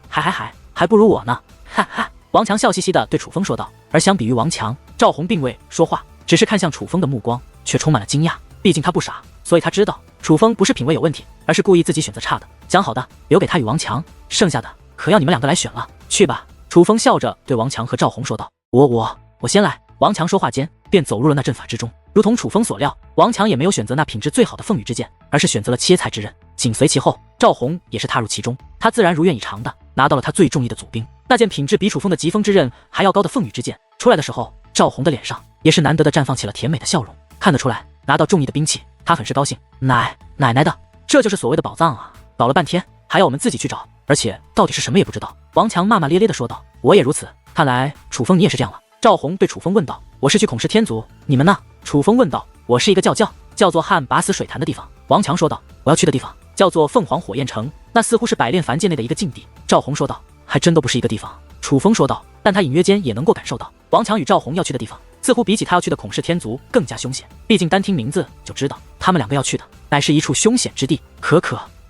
[SPEAKER 1] 还不如我呢，哈哈。王强笑嘻嘻地对楚风说道。而相比于王强，赵红并未说话，只是看向楚风的目光却充满了惊讶。毕竟他不傻，所以他知道楚风不是品味有问题，而是故意自己选择差的。讲好的留给他与王强，剩下的可要你们2个来选了。去吧。楚风笑着对王强和赵红说道。我先来。王强说话间便走入了那阵法之中。如同楚风所料，王强也没有选择那品质最好的凤羽之剑，而是选择了切菜之刃。紧随其后，赵红也是踏入其中，他自然如愿以偿的拿到了他最中意的祖兵，那件品质比楚风的疾风之刃还要高的凤羽之剑。出来的时候，赵红的脸上也是难得的绽放起了甜美的笑容。看得出来，拿到中意的兵器，他很是高兴。奶奶的，这就是所谓的宝藏啊！搞了半天还要我们自己去找，而且到底是什么也不知道。王强骂骂咧咧的说道。我也如此，看来楚风你也是这样了。赵红对楚风问道。我是去孔氏天族，你们呢？楚风问道。我是一个叫做汉拔死水潭的地方。王强说道。我要去的地方叫做凤凰火焰城，那似乎是百炼凡界内的一个禁地。赵红说道。还真都不是一个地方。楚风说道。但他隐约间也能够感受到，王强与赵红要去的地方似乎比起他要去的孔氏天族更加凶险。毕竟单听名字就知道，他们2个要去的乃是一处凶险之地。可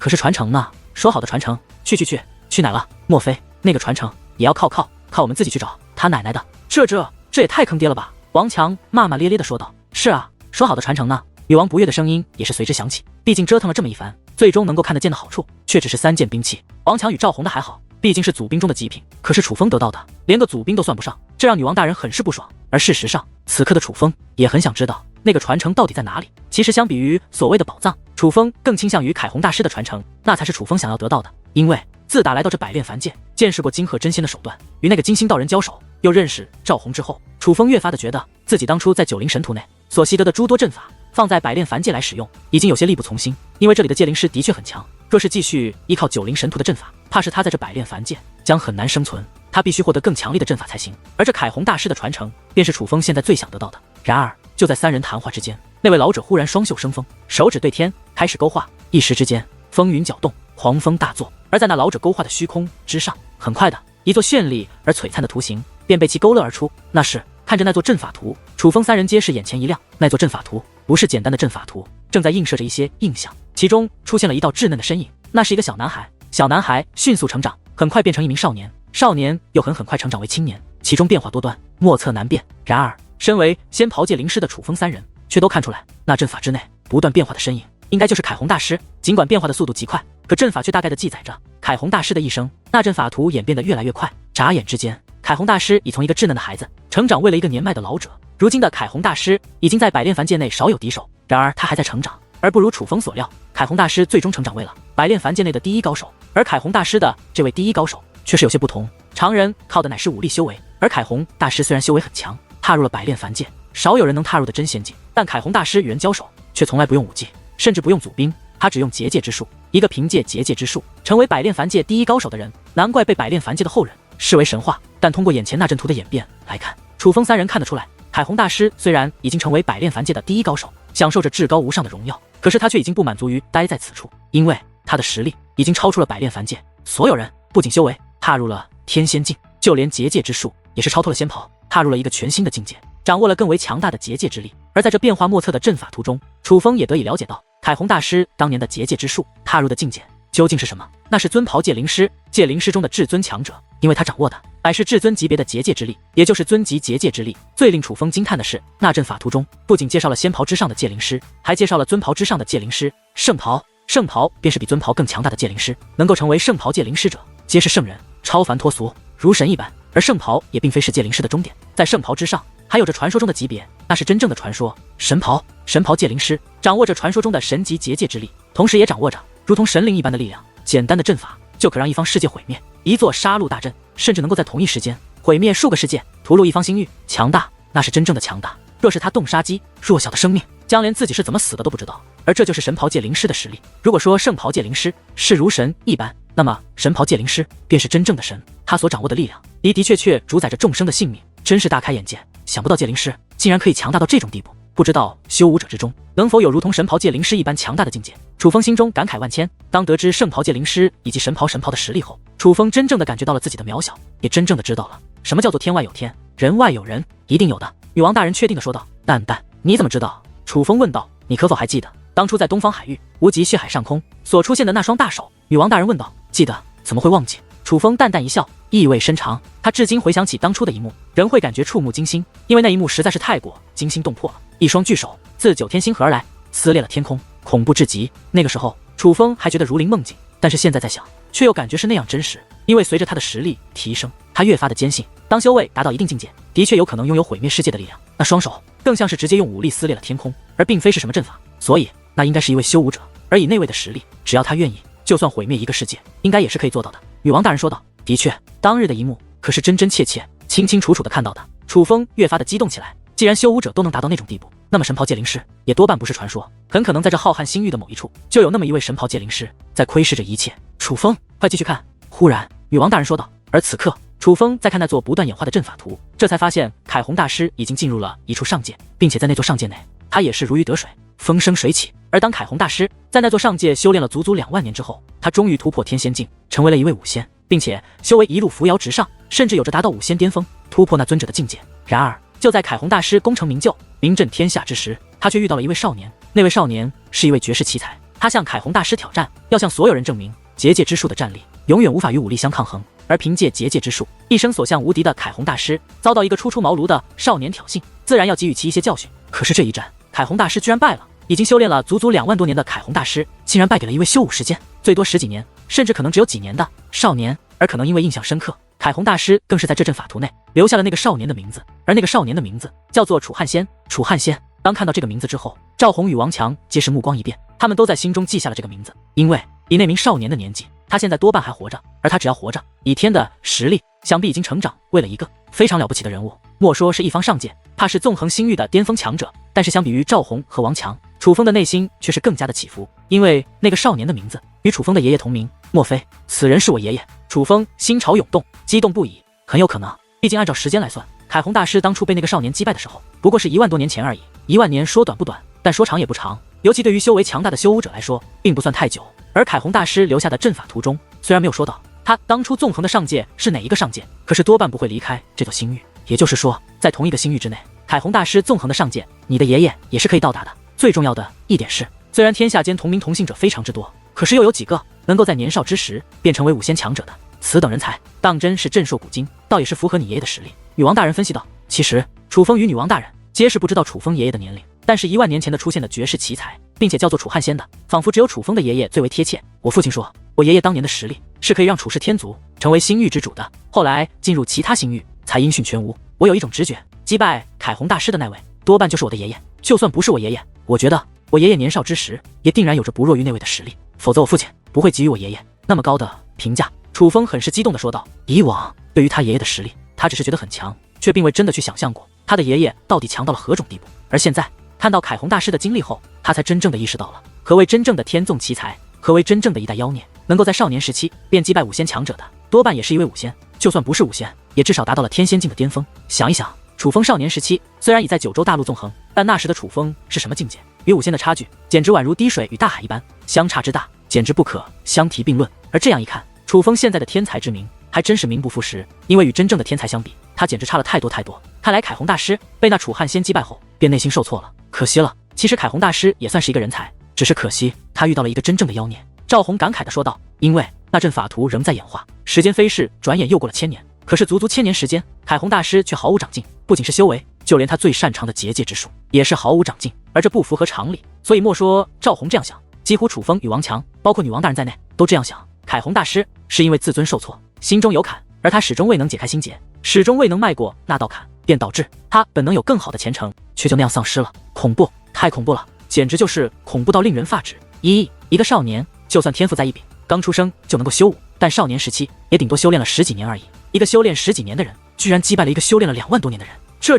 [SPEAKER 1] 是传承呢？说好的传承，去哪了？莫非那个传承也要靠我们自己去找？他奶奶的，这也太坑爹了吧！王强骂骂咧咧的说道。是啊，说好的传承呢？女王不悦的声音也是随之响起。毕竟折腾了这么一番，最终能够看得见的好处却只是3件兵器。王强与赵红的还好，毕竟是祖兵中的极品，可是楚风得到的连个祖兵都算不上，这让女王大人很是不爽。而事实上，此刻的楚风也很想知道那个传承到底在哪里。其实相比于所谓的宝藏，楚风更倾向于凯红大师的传承，那才是楚风想要得到的。因为自打来到这百炼凡界，见识过金鹤真仙的手段，与那个金星道人交手，又认识赵红之后，楚风越发的觉得自己当初在九灵神图内所习得的诸多阵法，放在百炼凡界来使用，已经有些力不从心。因为这里的界灵师的确很强，若是继续依靠九灵神图的阵法，怕是他在这百炼凡界将很难生存。他必须获得更强力的阵法才行。而这凯红大师的传承，便是楚风现在最想得到的。然而就在3人谈话之间，那位老者忽然双袖生风，手指对天开始勾画，一时之间风云搅动，狂风大作。而在那老者勾画的虚空之上，很快的一座绚丽而璀璨的图形便被其勾勒而出。那是看着那座阵法图，楚风3人皆是眼前一亮。那座阵法图不是简单的阵法图，正在映射着一些印象，其中出现了一道稚嫩的身影，那是一个小男孩。小男孩迅速成长，很快变成一名少年，少年又很快成长为青年，其中变化多端，莫测难辨。然而身为仙袍界灵师的楚风3人却都看出来，那阵法之内不断变化的身影应该就是凯红大师。尽管变化的速度极快，可阵法却大概的记载着凯红大师的一生。那阵法图演变得越来越快，眨眼之间，凯红大师已从一个稚嫩的孩子成长为了一个年迈的老者。如今的凯红大师已经在百炼凡界内少有敌手，然而他还在成长，而不如楚风所料，凯红大师最终成长为了百炼凡界内的第一高手。而凯红大师的这位第一高手却是有些不同，常人靠的乃是武力修为，而凯红大师虽然修为很强，踏入了百炼凡界，少有人能踏入的真仙境，但凯红大师与人交手却从来不用武技，甚至不用祖兵，他只用结界之术。一个凭借结界之术成为百炼凡界第一高手的人，难怪被百炼凡界的后人视为神话。但通过眼前那阵图的演变来看，楚风三人看得出来，凯红大师虽然已经成为百炼凡界的第一高手，享受着至高无上的荣耀，可是他却已经不满足于待在此处，因为他的实力已经超出了百炼凡界所有人，不仅修为踏入了天仙境，就连结界之术也是超脱了仙袍，踏入了一个全新的境界，掌握了更为强大的结界之力。而在这变化莫测的阵法图中，楚风也得以了解到凯红大师当年的结界之术踏入的境界究竟是什么。那是尊袍界灵师，界灵师中的至尊强者，因为他掌握的乃是至尊级别的结界之力，也就是尊级结界之力。最令楚风惊叹的是，那阵法图中不仅介绍了仙袍之上的界灵师，还介绍了尊袍之上的界灵师。圣袍便是比尊袍更强大的界灵师，能够成为圣袍界灵师者皆是圣人，超凡脱俗，如神一般。而圣袍也并非是界灵师的终点，在圣袍之上还有着传说中的级别，那是真正的传说。神袍界灵师掌握着传说中的神级结界之力，同时也掌握着如同神灵一般的力量。简单的阵法就可让一方世界毁灭，一座杀戮大阵甚至能够在同一时间毁灭数个世界，屠戮一方星域。强大，那是真正的强大。若是他动杀机，弱小的生命将连自己是怎么死的都不知道。而这就是神袍界灵师的实力。如果说圣袍界灵师是如神一般，那么神袍界灵师便是真正的神，他所掌握的力量的的确确主宰着众生的性命，真是大开眼界。想不到界灵师竟然可以强大到这种地步，不知道修武者之中能否有如同神袍界灵师一般强大的境界。楚风心中感慨万千。当得知圣袍界灵师以及神袍的实力后，楚风真正的感觉到了自己的渺小，也真正的知道了什么叫做天外有天，人外有人，一定有的。女王大人确定的说道。蛋，你怎么知道？楚风问道。你可否还记得当初在东方海域无极血海上空所出现的那双大手？女王大人问道。记得，怎么会忘记？楚风淡淡一笑，意味深长。他至今回想起当初的一幕，仍会感觉触目惊心，因为那一幕实在是太过惊心动魄了。一双巨手自九天星河而来，撕裂了天空，恐怖至极。那个时候楚风还觉得如临梦境，但是现在在想却又感觉是那样真实。因为随着他的实力提升，他越发的坚信，当修为达到一定境界，的确有可能拥有毁灭世界的力量。那双手更像是直接用武力撕裂了天空，而并非是什么阵法，所以那应该是一位修武者。而以那位的实力，只要他愿意，就算毁灭一个世界，应该也是可以做到的。女王大人说道。的确，当日的一幕可是真真切切、清清楚楚的看到的。楚风越发的激动起来。既然修武者都能达到那种地步，那么神袍界灵师也多半不是传说，很可能在这浩瀚星域的某一处，就有那么一位神袍界灵师在窥视着一切。楚风，快继续看。忽然，女王大人说道。而此刻，楚风在看那座不断演化的阵法图，这才发现凯红大师已经进入了一处上界，并且在那座上界内，他也是如鱼得水，风生水起。而当凯红大师在那座上界修炼了足足2万年之后，他终于突破天仙境，成为了一位武仙，并且修为一路扶摇直上，甚至有着达到武仙巅峰，突破那尊者的境界。然而就在凯红大师功成名就，名震天下之时，他却遇到了一位少年。那位少年是一位绝世奇才，他向凯红大师挑战，要向所有人证明结界之术的战力永远无法与武力相抗衡。而凭借结界之术，一生所向无敌的凯红大师遭到一个初出茅庐的少年挑衅，自然要给予其一些教训。可是这一战，凯红大师居然败了。已经修炼了足足2万多年的凯红大师，竟然败给了一位修武时间最多10几年，甚至可能只有几年的少年。而可能因为印象深刻，凯红大师更是在这阵法图内留下了那个少年的名字，而那个少年的名字叫做楚汉仙。楚汉仙。当看到这个名字之后，赵宏与王强皆是目光一变，他们都在心中记下了这个名字，因为以那名少年的年纪，他现在多半还活着，而他只要活着，以天的实力，想必已经成长为了一个非常了不起的人物。莫说是一方上界，怕是纵横星域的巅峰强者。但是相比于赵宏和王强，楚风的内心却是更加的起伏，因为那个少年的名字与楚风的爷爷同名，莫非此人是我爷爷？楚风心潮涌动，激动不已。很有可能，毕竟按照时间来算，凯红大师当初被那个少年击败的时候，不过是1万多年前而已。1万年说短不短，但说长也不长，尤其对于修为强大的修武者来说，并不算太久。而凯红大师留下的阵法图中，虽然没有说到他当初纵横的上界是哪一个上界，可是多半不会离开这座星域。也就是说，在同一个星域之内，凯红大师纵横的上界，你的爷爷也是可以到达的。最重要的一点是，虽然天下间同名同姓者非常之多，可是又有几个能够在年少之时便成为武仙强者的？此等人才，当真是震烁古今，倒也是符合你爷爷的实力。女王大人分析道。其实，楚风与女王大人皆是不知道楚风爷爷的年龄，但是1万年前的出现的绝世奇才，并且叫做楚汉仙的，仿佛只有楚风的爷爷最为贴切。我父亲说，我爷爷当年的实力是可以让楚氏天族成为星域之主的。后来进入其他星域，才音讯全无。我有一种直觉，击败凯红大师的那位，多半就是我的爷爷。就算不是我爷爷，我觉得我爷爷年少之时，也定然有着不弱于那位的实力，否则我父亲不会给予我爷爷那么高的评价。楚风很是激动地说道：“以往对于他爷爷的实力，他只是觉得很强，却并未真的去想象过他的爷爷到底强到了何种地步。而现在看到凯红大师的经历后，他才真正的意识到了何为真正的天纵奇才，何为真正的一代妖孽。能够在少年时期便击败5仙强者的，多半也是一位5仙，就算不是5仙，也至少达到了天仙境的巅峰。想一想，楚风少年时期虽然已在九州大陆纵横，但那时的楚风是什么境界？与5仙的差距，简直宛如滴水与大海一般，相差之大，简直不可相提并论。而这样一看，楚风现在的天才之名还真是名不副实，因为与真正的天才相比，他简直差了太多太多。看来凯红大师被那楚汉仙击败后，便内心受挫了，可惜了。其实凯红大师也算是一个人才，只是可惜他遇到了一个真正的妖孽。赵红感慨地说道：“因为那阵法图仍在演化，时间飞逝，转眼又过了1000年。可是足足1000年时间，凯红大师却毫无长进，不仅是修为，就连他最擅长的结界之术也是毫无长进，而这不符合常理。所以莫说赵红这样想，几乎楚风与王强，包括女王大人在内，都这样想。凯红大师是因为自尊受挫，心中有坎，而他始终未能解开心结，始终未能迈过那道坎，便导致他本能有更好的前程，却就那样丧失了。恐怖，太恐怖了，简直就是恐怖到令人发指。一个少年，就算天赋在一柄，刚出生就能够修武，但少年时期也顶多修炼了10几年而已。一个修炼10几年的人，居然击败了一个修炼了2万多年的人，这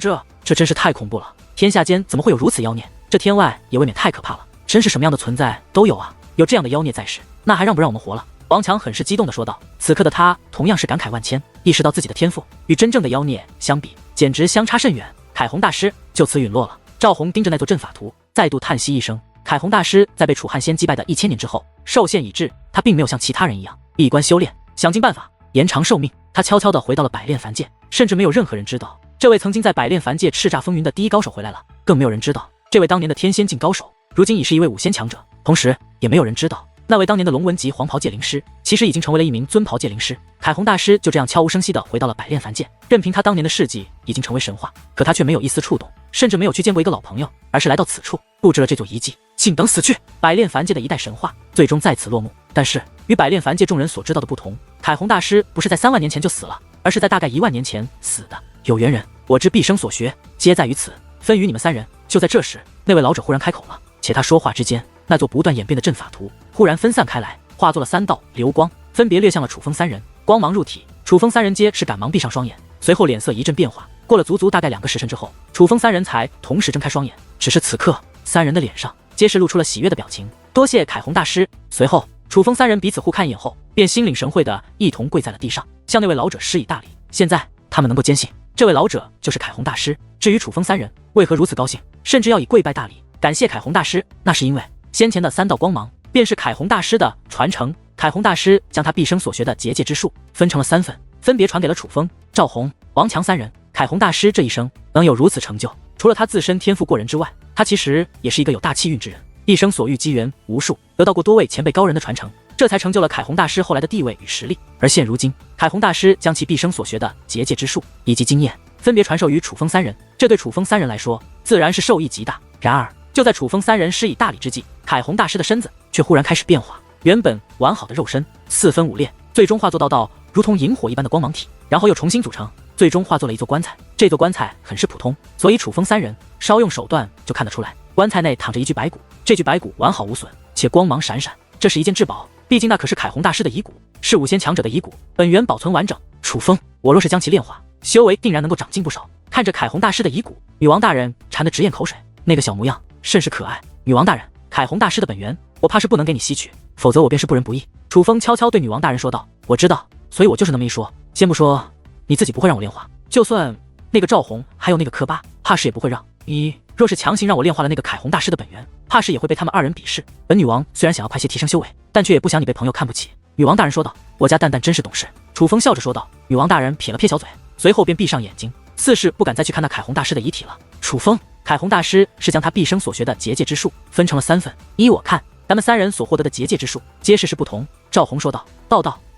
[SPEAKER 1] 真是太恐怖了！天下间怎么会有如此妖孽？这天外也未免太可怕了，真是什么样的存在都有啊！有这样的妖孽在世，那还让不让我们活了？”王强很是激动地说道。此刻的他同样是感慨万千，意识到自己的天赋与真正的妖孽相比，简直相差甚远。凯红大师就此陨落了。赵红盯着那座阵法图，再度叹息一声。凯红大师在被楚汉仙击败的1000年之后，寿限已至，他并没有像其他人一样闭关修炼，想尽办法延长寿命。他悄悄地回到了百炼凡界，甚至没有任何人知道，这位曾经在百炼凡界叱咤风云的第一高手回来了。更没有人知道，这位当年的天仙境高手，如今已是一位5仙强者。同时，也没有人知道，那位当年的龙纹级黄袍界灵师，其实已经成为了一名尊袍界灵师。凯红大师就这样悄无声息地回到了百炼凡界，任凭他当年的事迹已经成为神话，可他却没有一丝触动，甚至没有去见过一个老朋友，而是来到此处，布置了这座遗迹，静等死去。百炼凡界的一代神话最终在此落幕。但是与百炼凡界众人所知道的不同，凯红大师不是在3万年前就死了，而是在大概1万年前死的。有缘人，我知毕生所学皆在于此，分与你们3人。就在这时，那位老者忽然开口了，且他说话之间，那座不断演变的阵法图忽然分散开来，化作了3道流光，分别掠向了楚风3人。光芒入体，楚风3人皆是赶忙闭上双眼，随后脸色一阵变化。过了足足大概2个时辰之后，楚风3人才同时睁开双眼。只是此刻3人的脸上皆是露出了喜悦的表情。多谢凯红大师。随后楚风3人彼此互看一眼后，便心领神会的一同跪在了地上，向那位老者施以大礼。现在他们能够坚信，这位老者就是凯红大师。至于楚风3人为何如此高兴，甚至要以跪拜大礼感谢凯红大师，那是因为先前的3道光芒便是凯红大师的传承。凯红大师将他毕生所学的结界之术分成了3份，分别传给了楚风、赵红、王强3人。凯红大师这一生能有如此成就，除了他自身天赋过人之外，他其实也是一个有大气运之人，一生所遇机缘无数，得到过多位前辈高人的传承，这才成就了凯红大师后来的地位与实力。而现如今，凯红大师将其毕生所学的结界之术以及经验分别传授于楚风3人，这对楚风3人来说自然是受益极大。然而就在楚风3人施以大礼之际，凯红大师的身子却忽然开始变化，原本完好的肉身4分5裂，最终化作道如同萤火一般的光芒体，然后又重新组成，最终化作了一座棺材。这座棺材很是普通，所以楚风3人稍用手段就看得出来，棺材内躺着一具白骨，这具白骨完好无损，且光芒闪闪，这是一件至宝。毕竟那可是凯红大师的遗骨，是5仙强者的遗骨，本源保存完整。楚风，我若是将其炼化，修为定然能够长进不少。看着凯红大师的遗骨，女王大人馋得直咽口水，那个小模样甚是可爱。女王大人，凯红大师的本源，我怕是不能给你吸取，否则我便是不仁不义。楚风悄悄对女王大人说道。我知道，所以我就是那么一说。先不说你自己不会让我炼化，就算那个赵红还有那个柯巴，怕是也不会让你。若是强行让我炼化了那个凯红大师的本源，怕是也会被他们2人鄙视。本女王虽然想要快些提升修为，但却也不想你被朋友看不起。女王大人说道。我家蛋蛋真是懂事。楚风笑着说道。女王大人撇了撇小嘴，随后便闭上眼睛，似是不敢再去看那凯红大师的遗体了。楚风，凯红大师是将他毕生所学的结界之术分成了3份，依我看，咱们3人所获得的结界之术皆是不同。赵红说道。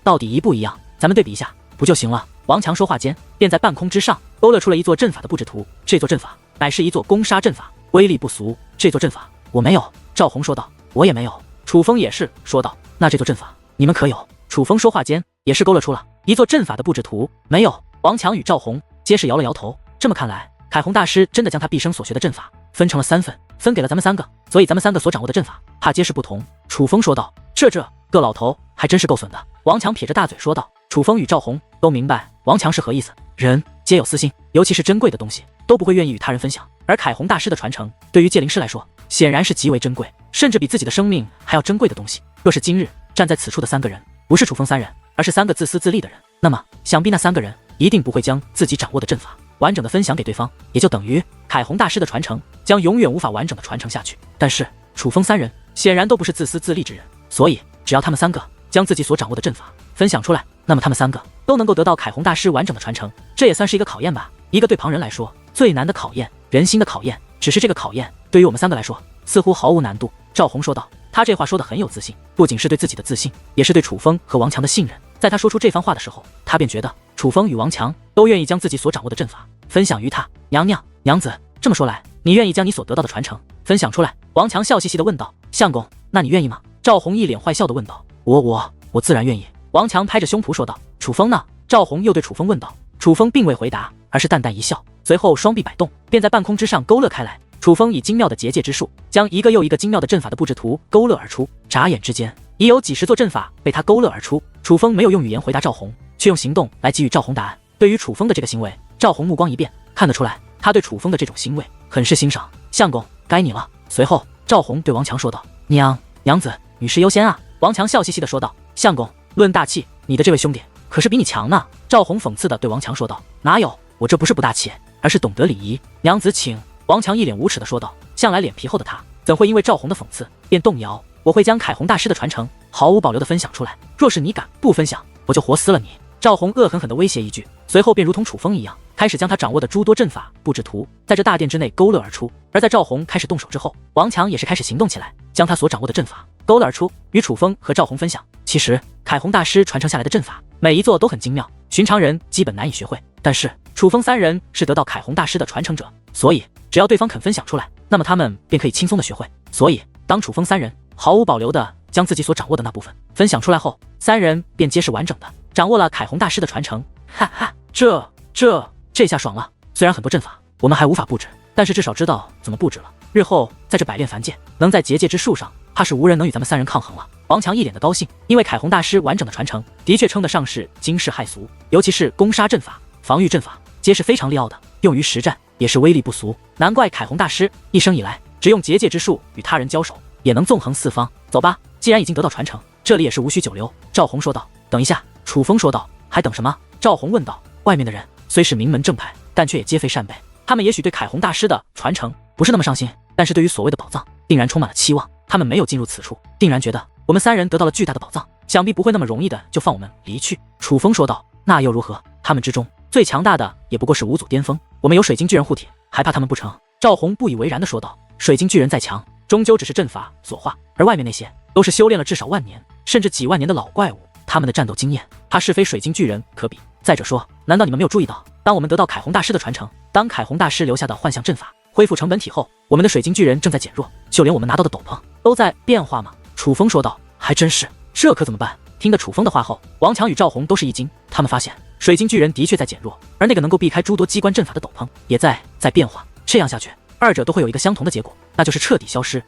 [SPEAKER 1] 到底一不一样？咱们对比一下不就行了？王强说话间，便在半空之上勾勒出了一座阵法的布置图。这座阵法乃是一座攻杀阵法，威力不俗。这座阵法我没有。赵红说道。我也没有。楚风也是说道。那这座阵法你们可有？楚风说话间也是勾勒出了一座阵法的布置图。没有，王强与赵红皆是摇了摇头。这么看来，凯宏大师真的将他毕生所学的阵法分成了3份，分给了咱们3个，所以咱们3个所掌握的阵法怕皆是不同。楚风说道。这个老头还真是够损的。王强撇着大嘴说道。楚风与赵红都明白王强是何意思，人皆有私心，尤其是珍贵的东西都不会愿意与他人分享，而凯宏大师的传承对于戒灵师来说显然是极为珍贵，甚至比自己的生命还要珍贵的东西。若是今日站在此处的3个人不是楚风3人，而是3个自私自利的人，那么想必那3个人一定不会将自己掌握的阵法完整的分享给对方，也就等于凯宏大师的传承将永远无法完整的传承下去。但是楚风3人显然都不是自私自利之人，所以只要他们3个将自己所掌握的阵法分享出来，那么他们3个都能够得到凯宏大师完整的传承。这也算是一个考验吧，一个对旁人来说最难的考验，人心的考验。只是这个考验对于我们3个来说似乎毫无难度。赵红说道。他这话说得很有自信，不仅是对自己的自信，也是对楚风和王强的信任。在他说出这番话的时候，他便觉得楚风与王强都愿意将自己所掌握的阵法分享于他。娘子，这么说来，你愿意将你所得到的传承分享出来？王强笑嘻嘻地问道。相公，那你愿意吗？赵红一脸坏笑地问道。我自然愿意。王强拍着胸脯说道。楚风呢？赵红又对楚风问道。楚风并未回答，而是淡淡一笑，随后双臂摆动，便在半空之上勾勒开来。楚风以精妙的结界之术，将一个又一个精妙的阵法的布置图勾勒而出。眨眼之间，已有几10座阵法被他勾勒而出。楚风没有用语言回答赵红，却用行动来给予赵红答案。对于楚风的这个行为，赵红目光一变，看得出来，他对楚风的这种行为很是欣赏。相公，该你了。随后，赵红对王强说道。娘子，女士优先啊。王强笑嘻嘻地说道。相公，论大气，你的这位兄弟可是比你强呢。赵红讽刺地对王强说道。哪有，我这不是不大气，而是懂得礼仪。娘子请。王强一脸无耻地说道。向来脸皮厚的他，怎会因为赵红的讽刺便动摇？我会将凯宏大师的传承毫无保留地分享出来，若是你敢不分享，我就活撕了你。赵红恶狠狠地威胁一句，随后便如同楚风一样，开始将他掌握的诸多阵法布置图在这大殿之内勾勒而出。而在赵红开始动手之后，王强也是开始行动起来，将他所掌握的阵法勾勒而出，与楚风和赵红分享。其实凯宏大师传承下来的阵法每一座都很精妙，寻常人基本难以学会，但是楚风3人是得到凯宏大师的传承者，所以只要对方肯分享出来，那么他们便可以轻松的学会。所以当楚风3人毫无保留的将自己所掌握的那部分分享出来后，3人便皆是完整的掌握了凯宏大师的传承。哈哈，这下爽了。虽然很多阵法我们还无法布置，但是至少知道怎么布置了。日后在这百炼凡界，能在结界之术上，怕是无人能与咱们3人抗衡了。王强一脸的高兴，因为凯宏大师完整的传承的确称得上是惊世骇俗，尤其是攻杀阵法、防御阵法皆是非常利奥的，用于实战也是威力不俗。难怪凯宏大师一生以来只用结界之术与他人交手，也能纵横四方。走吧，既然已经得到传承，这里也是无需久留。赵红说道。等一下，楚风说道。还等什么？赵红问道。外面的人虽是名门正派，但却也皆非善辈，他们也许对凯宏大师的传承不是那么上心，但是对于所谓的宝藏定然充满了期望。他们没有进入此处，定然觉得我们3人得到了巨大的宝藏，想必不会那么容易的就放我们离去。楚风说道。那又如何？他们之中最强大的也不过是5祖巅峰，我们有水晶巨人护体，还怕他们不成？赵红不以为然的说道。水晶巨人再强，终究只是阵法所化，而外面那些都是修炼了至少万年甚至几万年的老怪物，他们的战斗经验怕是非水晶巨人可比。再者说，难道你们没有注意到，当我们得到凯宏大师的传承，当凯宏大师留下的幻象阵法恢复成本体后，我们的水晶巨人正在减弱，就连我们拿到的斗篷都在变化吗？楚风说道。还真是，这可怎么办？听得楚风的话后，王强与赵红都是一惊，他们发现水晶巨人的确在减弱，而那个能够避开诸多机关阵法的斗篷也在变化，这样下去，2者都会有一个相同的结果，那就是彻底消失。